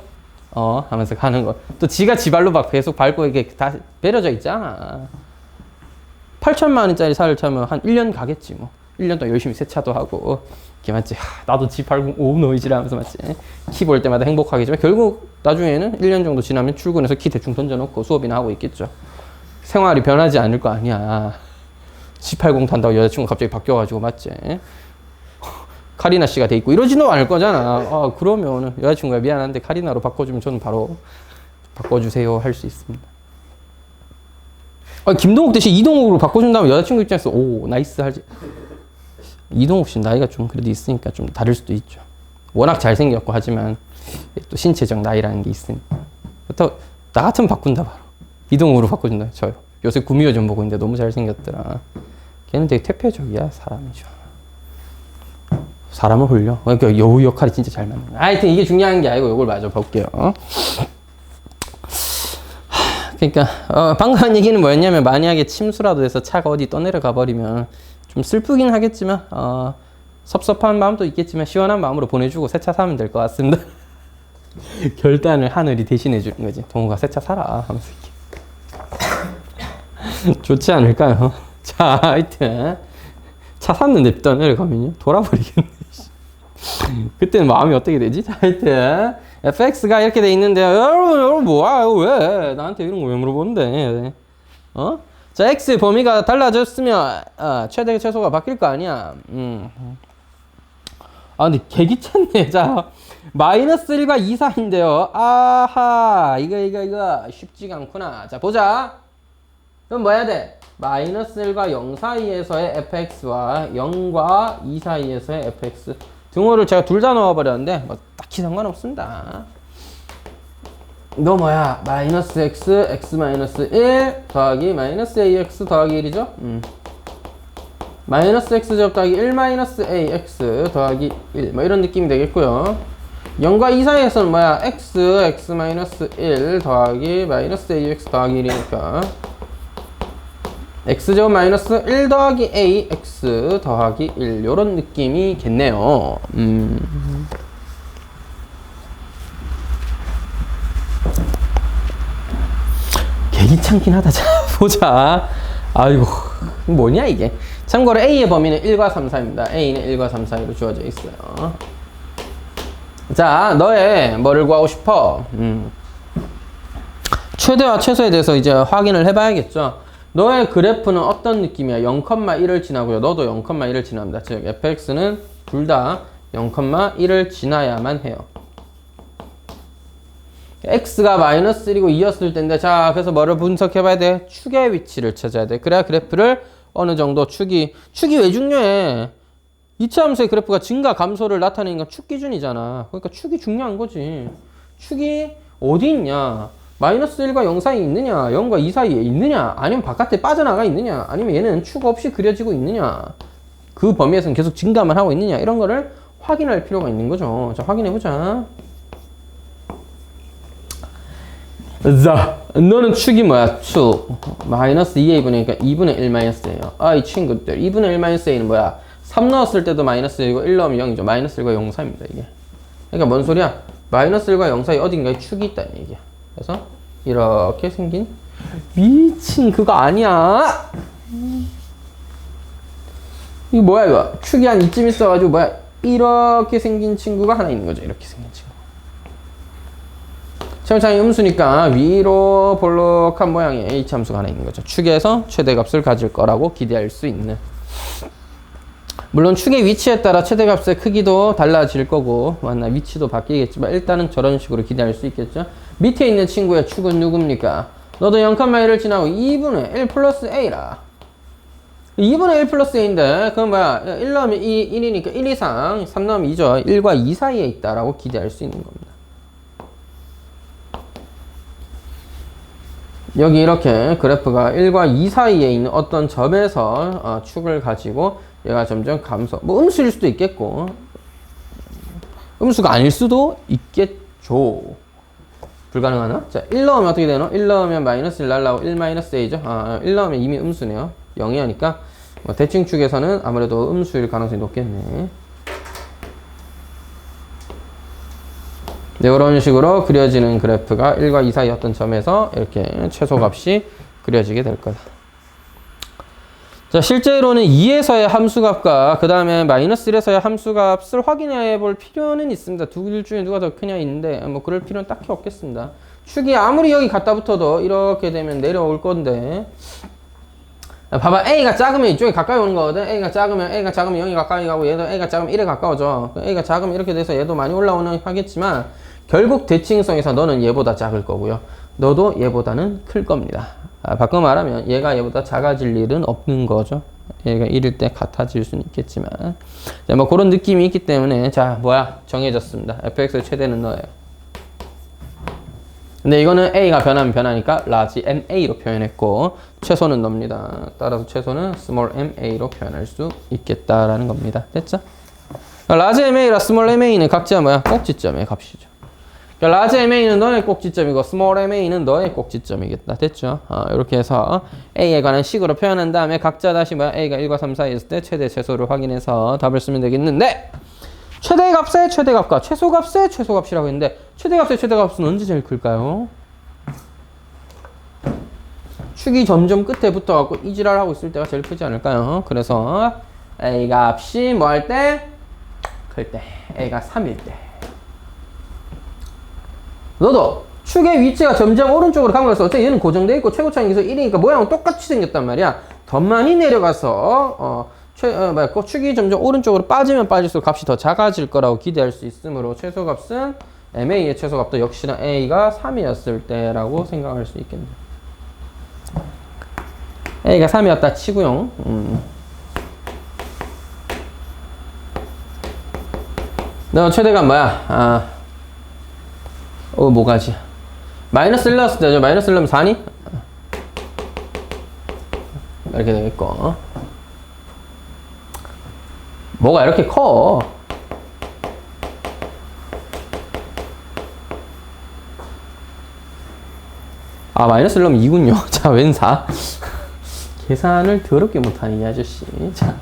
하면서 가는 거. 또 지가 지 발로 막 계속 밟고 이게 다 배려져 있잖아. 8천만 원짜리 차를 타면 한 1년 가겠지 뭐. 1년 동안 열심히 세차도 하고 이렇게 맞지. 나도 지 밟고 오 노이즈라 하면서 맞지. 키 볼 때마다 행복하겠지만 결국 나중에는 1년 정도 지나면 출근해서 키 대충 던져놓고 수업이나 하고 있겠죠. 생활이 변하지 않을 거 아니야. G80 탄다고 여자친구 갑자기 바뀌어가지고 맞지. 카리나 씨가 돼 있고 이러지도 않을 거잖아. 그러면 여자친구가 미안한데 카리나로 바꿔주면 저는 바로 바꿔주세요 할 수 있습니다. 김동욱 대신 이동욱으로 바꿔준다면 여자친구 입장에서 오 나이스 하지. 이동욱 씨는 나이가 좀 그래도 있으니까 좀 다를 수도 있죠. 워낙 잘생겼고 하지만 또 신체적 나이라는 게 있으니까. 그렇다고 나 같으면 바꾼다 바로. 이동욱으로 바꿔준다. 저요. 요새 구미호 좀 보고 있는데 너무 잘생겼더라. 걔는 되게 퇴폐적이야 사람이죠. 사람을 홀려. 그러니까 여우 역할이 진짜 잘 맞는 거야. 하여튼 이게 중요한 게 아니고 이걸 마저 볼게요. 그러니까 방금 한 얘기는 뭐였냐면 만약에 침수라도 돼서 차가 어디 떠내려가 버리면 좀 슬프긴 하겠지만 섭섭한 마음도 있겠지만 시원한 마음으로 보내주고 새 차 사면 될 것 같습니다. 결단을 하늘이 대신해 주는 거지. 동우가 새 차 사라 하면서 이렇게. 좋지 않을까요? 자 하여튼 차 샀는데 떠내려가면요 돌아버리겠네. 그때는 마음이 어떻게 되지? 자, 하여튼 fx가 이렇게 돼 있는데요. 여러분 뭐야 왜 나한테 이런 거 왜 물어보는데? 자 x 범위가 달라졌으면 최대 최소가 바뀔 거 아니야. 근데 개귀찮네. 자 마이너스 1과 2 사이인데요. 아하 이거 쉽지가 않구나. 자 보자. 그럼 뭐 해야 돼? 마이너스 1과 0 사이에서의 fx와 0과 2 사이에서의 fx 등호를 제가 둘 다 넣어버렸는데 뭐 딱히 상관없습니다. 너 뭐야? 마이너스 x, x 마이너스 1 더하기 마이너스 ax 더하기 1이죠? 마이너스 x 제곱 더하기 1 마이너스 ax 더하기 1 뭐 이런 느낌이 되겠고요. 0과 2 사이에서는 뭐야? x, x 마이너스 1 더하기 마이너스 ax 더하기 1이니까 x제곱 마이너스 1 더하기 ax 더하기 1 요런 느낌이겠네요. 개귀찮긴 하다. 자 보자. 아이고 뭐냐 이게. 참고로 a의 범위는 1과 3 사이입니다. a는 1과 3 사이로 주어져 있어요. 자 너의 뭐를 구하고 싶어? 최대와 최소에 대해서 이제 확인을 해봐야겠죠. 너의 그래프는 어떤 느낌이야? 0,1을 지나고요. 너도 0,1을 지납니다. 즉 fx는 둘 다 0,1을 지나야만 해요. x가 마이너스 1이고 2였을 텐데 자 그래서 뭐를 분석해봐야 돼? 축의 위치를 찾아야 돼. 그래야 그래프를 어느 정도 축이 왜 중요해? 이차함수의 그래프가 증가 감소를 나타내는 건 축 기준이잖아. 그러니까 축이 중요한 거지. 축이 어디 있냐? 마이너스 1과 0 사이에 있느냐, 0과 2 사이에 있느냐, 아니면 바깥에 빠져나가 있느냐, 아니면 얘는 축 없이 그려지고 있느냐, 그 범위에서는 계속 증가만 하고 있느냐, 이런 거를 확인할 필요가 있는 거죠. 자, 확인해보자. 자, 너는 축이 뭐야? 축. 마이너스 2a분이니까 2분의 1 마이너스예요. 아, 이 친구들. 2분의 1 마이너스 a는 뭐야? 3 넣었을 때도 마이너스 1이고 1 넣으면 0이죠. 마이너스 1과 0 사이입니다, 이게. 그러니까 뭔 소리야? 마이너스 1과 0 사이 어딘가에 축이 있다는 얘기야. 그래서 이렇게 생긴 미친 그거 아니야. 이거 뭐야 이거? 축이 한 이쯤 있어가지고 뭐야? 이렇게 생긴 친구가 하나 있는 거죠. 이렇게 생긴 친구. 채무창이 음수니까 위로 볼록한 모양의 H 함수가 하나 있는 거죠. 축에서 최대값을 가질 거라고 기대할 수 있는. 물론 축의 위치에 따라 최대값의 크기도 달라질 거고 위치도 바뀌겠지만 일단은 저런 식으로 기대할 수 있겠죠. 밑에 있는 친구의 축은 누굽니까? 너도 0,1을 지나고 2분의 1 플러스 a라. 2분의 1 플러스 a인데 그건 뭐야? 1 넣으면 1이니까 1 이상, 3 넣으면 2죠. 1과 2 사이에 있다라고 기대할 수 있는 겁니다. 여기 이렇게 그래프가 1과 2 사이에 있는 어떤 점에서 축을 가지고 얘가 점점 감소. 뭐 음수일 수도 있겠고 음수가 아닐 수도 있겠죠. 불가능하나? 자, 1 넣으면 어떻게 되노? 1 넣으면 마이너스 1 날라오고 1 마이너스 a죠. 1 넣으면 이미 음수네요. 0이 하니까 뭐 대칭 축에서는 아무래도 음수일 가능성이 높겠네. 네, 이런 식으로 그려지는 그래프가 1과 2 사이 어떤 점에서 이렇게 최소값이 그려지게 될 거다. 자, 실제로는 2에서의 함수값과 그 다음에 마이너스 1에서의 함수값을 확인해 볼 필요는 있습니다. 둘 중에 누가 더 크냐 있는데 뭐 그럴 필요는 딱히 없겠습니다. 축이 아무리 여기 갖다 붙어도 이렇게 되면 내려올 건데 봐봐, A가 작으면 이쪽에 가까이 오는 거거든. A가 작으면 0이 가까이 가고 얘도 A가 작으면 1에 가까워져. A가 작으면 이렇게 돼서 얘도 많이 올라오는 하겠지만 결국 대칭성에서 너는 얘보다 작을 거고요. 너도 얘보다는 클 겁니다. 바꿔 말하면 얘가 얘보다 작아질 일은 없는 거죠. 얘가 1일 때 같아질 수는 있겠지만 자, 뭐 그런 느낌이 있기 때문에 자, 뭐야? 정해졌습니다. fx의 최대는 너예요. 근데 이거는 a가 변하면 변하니까 large ma로 표현했고 최소는 너입니다. 따라서 최소는 small ma로 표현할 수 있겠다라는 겁니다. 됐죠? large ma랑 small ma는 각자 뭐야? 꼭지점의 값이죠. 그러니까 large ma는 너의 꼭지점이고 small ma는 너의 꼭지점이겠다. 됐죠? 이렇게 해서 a에 관한 식으로 표현한 다음에 각자 다시 뭐야? a가 1과 3 사이에 있을 때 최대 최소를 확인해서 답을 쓰면 되겠는데 최대값의 최대값과 최소값의 최소값이라고 했는데 최대값의 최대값은 언제 제일 클까요? 축이 점점 끝에 붙어갖고 이지랄 하고 있을 때가 제일 크지 않을까요? 그래서 A 값이 뭐 할 때? 클 때. A가 3일 때. 너도 축의 위치가 점점 오른쪽으로 가면서 어차피 얘는 고정되어 있고 최고차는 계속 1이니까 모양은 똑같이 생겼단 말이야. 더 많이 내려가서 축이 점점 오른쪽으로 빠지면 빠질수록 값이 더 작아질 거라고 기대할 수 있으므로 최소값은 MA의 최소값도 역시나 A가 3이었을 때라고 생각할 수 있겠네. A가 3이었다 치고요. 너 최대값 뭐야? 뭐가지? 마이너스 1 넣었을 때죠. 마이너스 1 넣으면 4니? 이렇게 되겠고. 뭐가 이렇게 커? 마이너스 1 넣으면 2군요. 자, 웬 4? 계산을 더럽게 못하네, 이 아저씨. 자,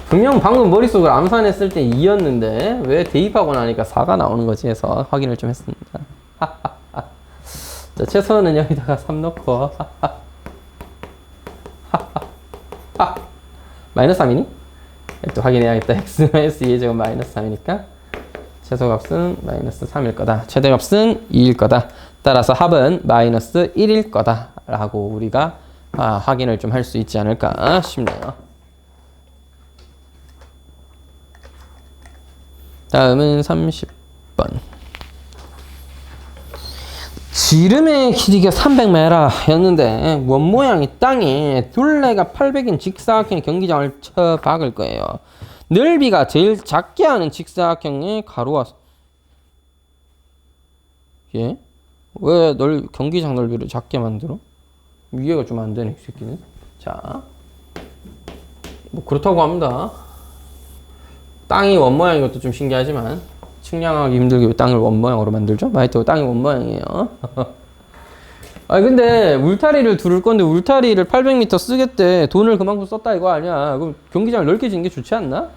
분명 방금 머릿속으로 암산했을 때 2였는데, 왜 대입하고 나니까 4가 나오는 거지 해서 확인을 좀 했습니다. 자, 최소는 여기다가 3 넣고, 마이너스 3이니? 또 확인해야겠다. x-2의 제곱 마이너스 3이니까 최소값은 마이너스 3일 거다. 최대값은 2일 거다. 따라서 합은 마이너스 1일 거다 라고 우리가 확인을 좀 할 수 있지 않을까 싶네요. 다음은 30번. 지름의 길이가 300m 였는데 원 모양이 땅에 둘레가 800인 직사각형의 경기장을 쳐 박을 거예요. 넓이가 제일 작게 하는 직사각형의 가로와 예? 왜 경기장 넓이를 작게 만들어? 이해가 좀 안 되네, 이 새끼는. 자, 뭐 그렇다고 합니다. 땅이 원 모양인 것도 좀 신기하지만 측량하기 힘들게 왜 땅을 원 모양으로 만들죠? 하여튼 땅이 원 모양이에요. 아 근데 울타리를 두를 건데 울타리를 800m 쓰겠대. 돈을 그만큼 썼다 이거 아니야. 그럼 경기장을 넓게 짓는 게 좋지 않나?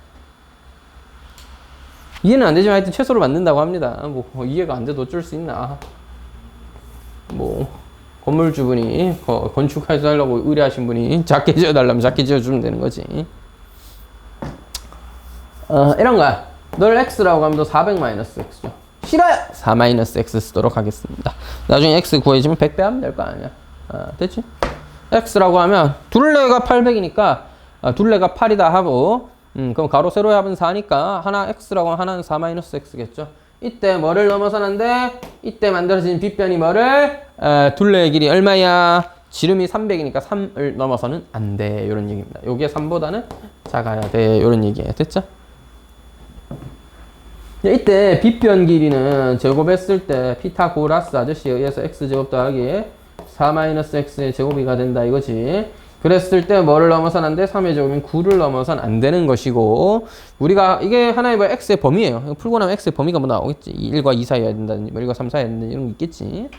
이해는 안 되지만 하여튼 최소로 만든다고 합니다. 뭐 이해가 안 돼도 어쩔 수 있나. 뭐 건물주분이 건축하려고 의뢰하신 분이 작게 지어달라면 작게 지어주면 되는 거지. 이런 거야. 널 x라고 하면 너 400-x죠. 싫어요! 4-x 쓰도록 하겠습니다. 나중에 x 구해지면 100배 하면 될 거 아니야. 됐지? x라고 하면 둘레가 800이니까 둘레가 8이다 하고 그럼 가로 세로의 합은 4니까 하나 x라고 하면 하나는 4-x겠죠. 이때 뭐를 넘어서는 안 돼? 이때 만들어진 빗변이 뭐를? 둘레의 길이 얼마야? 지름이 300이니까 3을 넘어서는 안 돼. 이런 얘기입니다. 요게 3보다는 작아야 돼. 이런 얘기예요. 됐죠? 이때 빗변 길이는 제곱했을 때 피타고라스 아저씨에 의해서 x제곱 더하기 4-x의 제곱이가 된다 이거지. 그랬을 때 뭐를 넘어선 안 돼? 3의 제곱인 9를 넘어선 안 되는 것이고, 우리가 이게 하나의 뭐 x의 범위예요. 풀고 나면 x의 범위가 뭐 나오겠지. 1과 2 사이여야 된다든지 1과 3 사이여야 된다든지 이런 게 있겠지.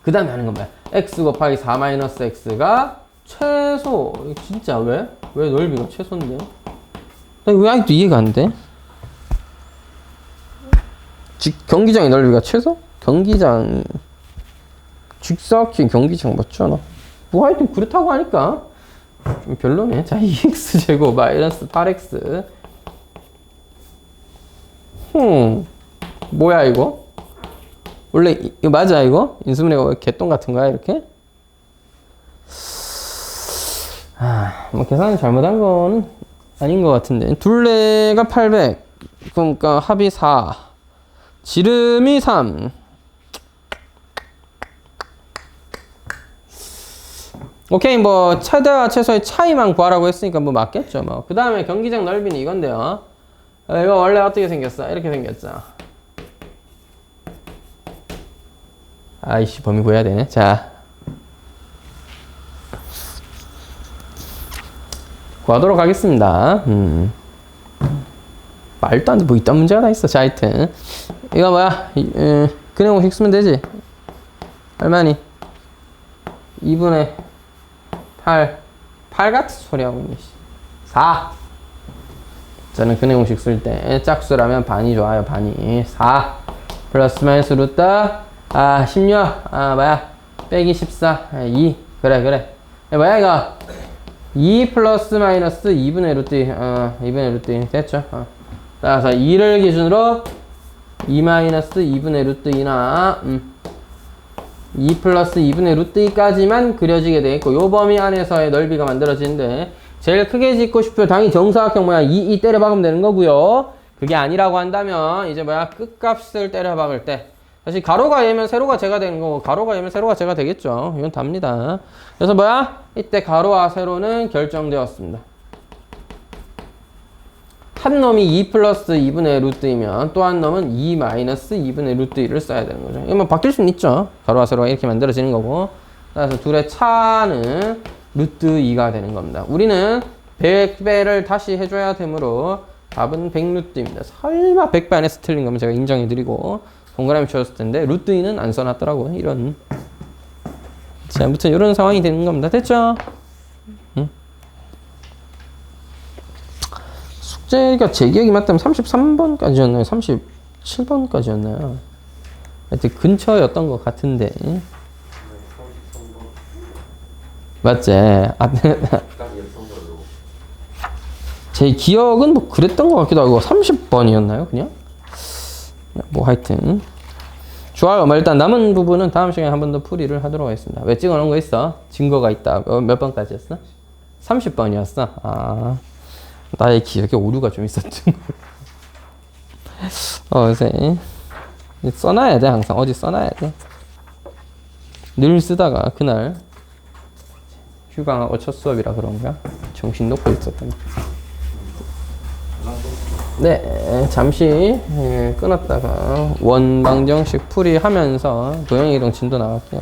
그 다음에 하는 건 뭐야? x 곱하기 4-x가 최소. 진짜 왜? 왜 넓이가 최소인데? 왜 아직도 이해가 안 돼? 경기장의 넓이가 최소? 경기장 직사각형 경기장 맞잖아. 뭐 하여튼 그렇다고 하니까 좀 별로네. 자, 2x제곱 마이너스 8x. 뭐야 이거? 원래 이거 맞아 이거? 인수분해가 개똥 같은 거야 이렇게? 뭐 계산을 잘못한 건 아닌 것 같은데. 둘레가 800 그러니까 합이 4 지름이 3. 오케이, 뭐 최대와 최소의 차이만 구하라고 했으니까 뭐 맞겠죠 뭐. 그 다음에 경기장 넓이는 이건데요. 이거 원래 어떻게 생겼어? 이렇게 생겼죠. 아이씨, 범위 구해야 되네. 자, 구하도록 하겠습니다. 말도 안 돼. 뭐 이딴 문제가 다 있어. 자, 하여튼 이거 뭐야? 그냥 공식 쓰면 되지. 얼마니? 2분의 8 같은 소리 하고 있네. 4. 저는 근해 공식 쓸 때 짝수라면 반이 좋아요. 반이 4 플러스 마이너스 루트 16 뭐야 빼기 14 2 그래 뭐야 이거 2 플러스 마이너스 2분의 루트 2분의 루트 2 됐죠. 따라서 2를 기준으로 2 마이너스 2분의 루트 2나 2 플러스 2분의 루트 2까지만 그려지게 되겠고, 요 범위 안에서의 넓이가 만들어지는데 제일 크게 짓고 싶으면 당연히 정사각형 모양 2 때려 박으면 되는 거고요. 그게 아니라고 한다면 이제 뭐야 끝값을 때려 박을 때 사실 가로가 얘면 세로가 제가 되는 거고 가로가 얘면 세로가 제가 되겠죠. 이건 답니다. 그래서 뭐야 이때 가로와 세로는 결정되었습니다. 한 놈이 2 플러스 2분의 루트 2면 또 한 놈은 2 마이너스 2분의 루트 2를 써야 되는 거죠. 이거 뭐 바뀔 수는 있죠. 가로와 세로가 이렇게 만들어지는 거고. 그래서 둘의 차는 루트 2가 되는 겁니다. 우리는 100배를 다시 해줘야 되므로 답은 100루트입니다. 설마 100배 안에서 틀린 거면 제가 인정해드리고 동그라미 쳐줬을 텐데 루트 2는 안 써놨더라고요. 이런. 자, 아무튼 이런 상황이 되는 겁니다. 됐죠? 숙제가 제 기억이 맞다면 33번까지였나요? 37번까지였나요? 하여튼 근처였던 것 같은데. 맞지? 제 기억은 뭐 그랬던 것 같기도 하고 30번이었나요? 그냥? 뭐 하여튼 좋아요. 뭐 일단 남은 부분은 다음 시간에 한 번 더 풀이를 하도록 하겠습니다. 왜 찍어놓은 거 있어? 증거가 있다. 몇 번까지였어? 30번이었어? 나의 기억에 오류가 좀 있었던 거. 요새 써놔야 돼. 항상 어디 써놔야 돼. 늘 쓰다가 그날 휴강하고 첫 수업이라 그런가 정신 놓고 있었던 거. 네, 잠시 끊었다가 원방정식 풀이하면서 도형이동 진도 나갈게요.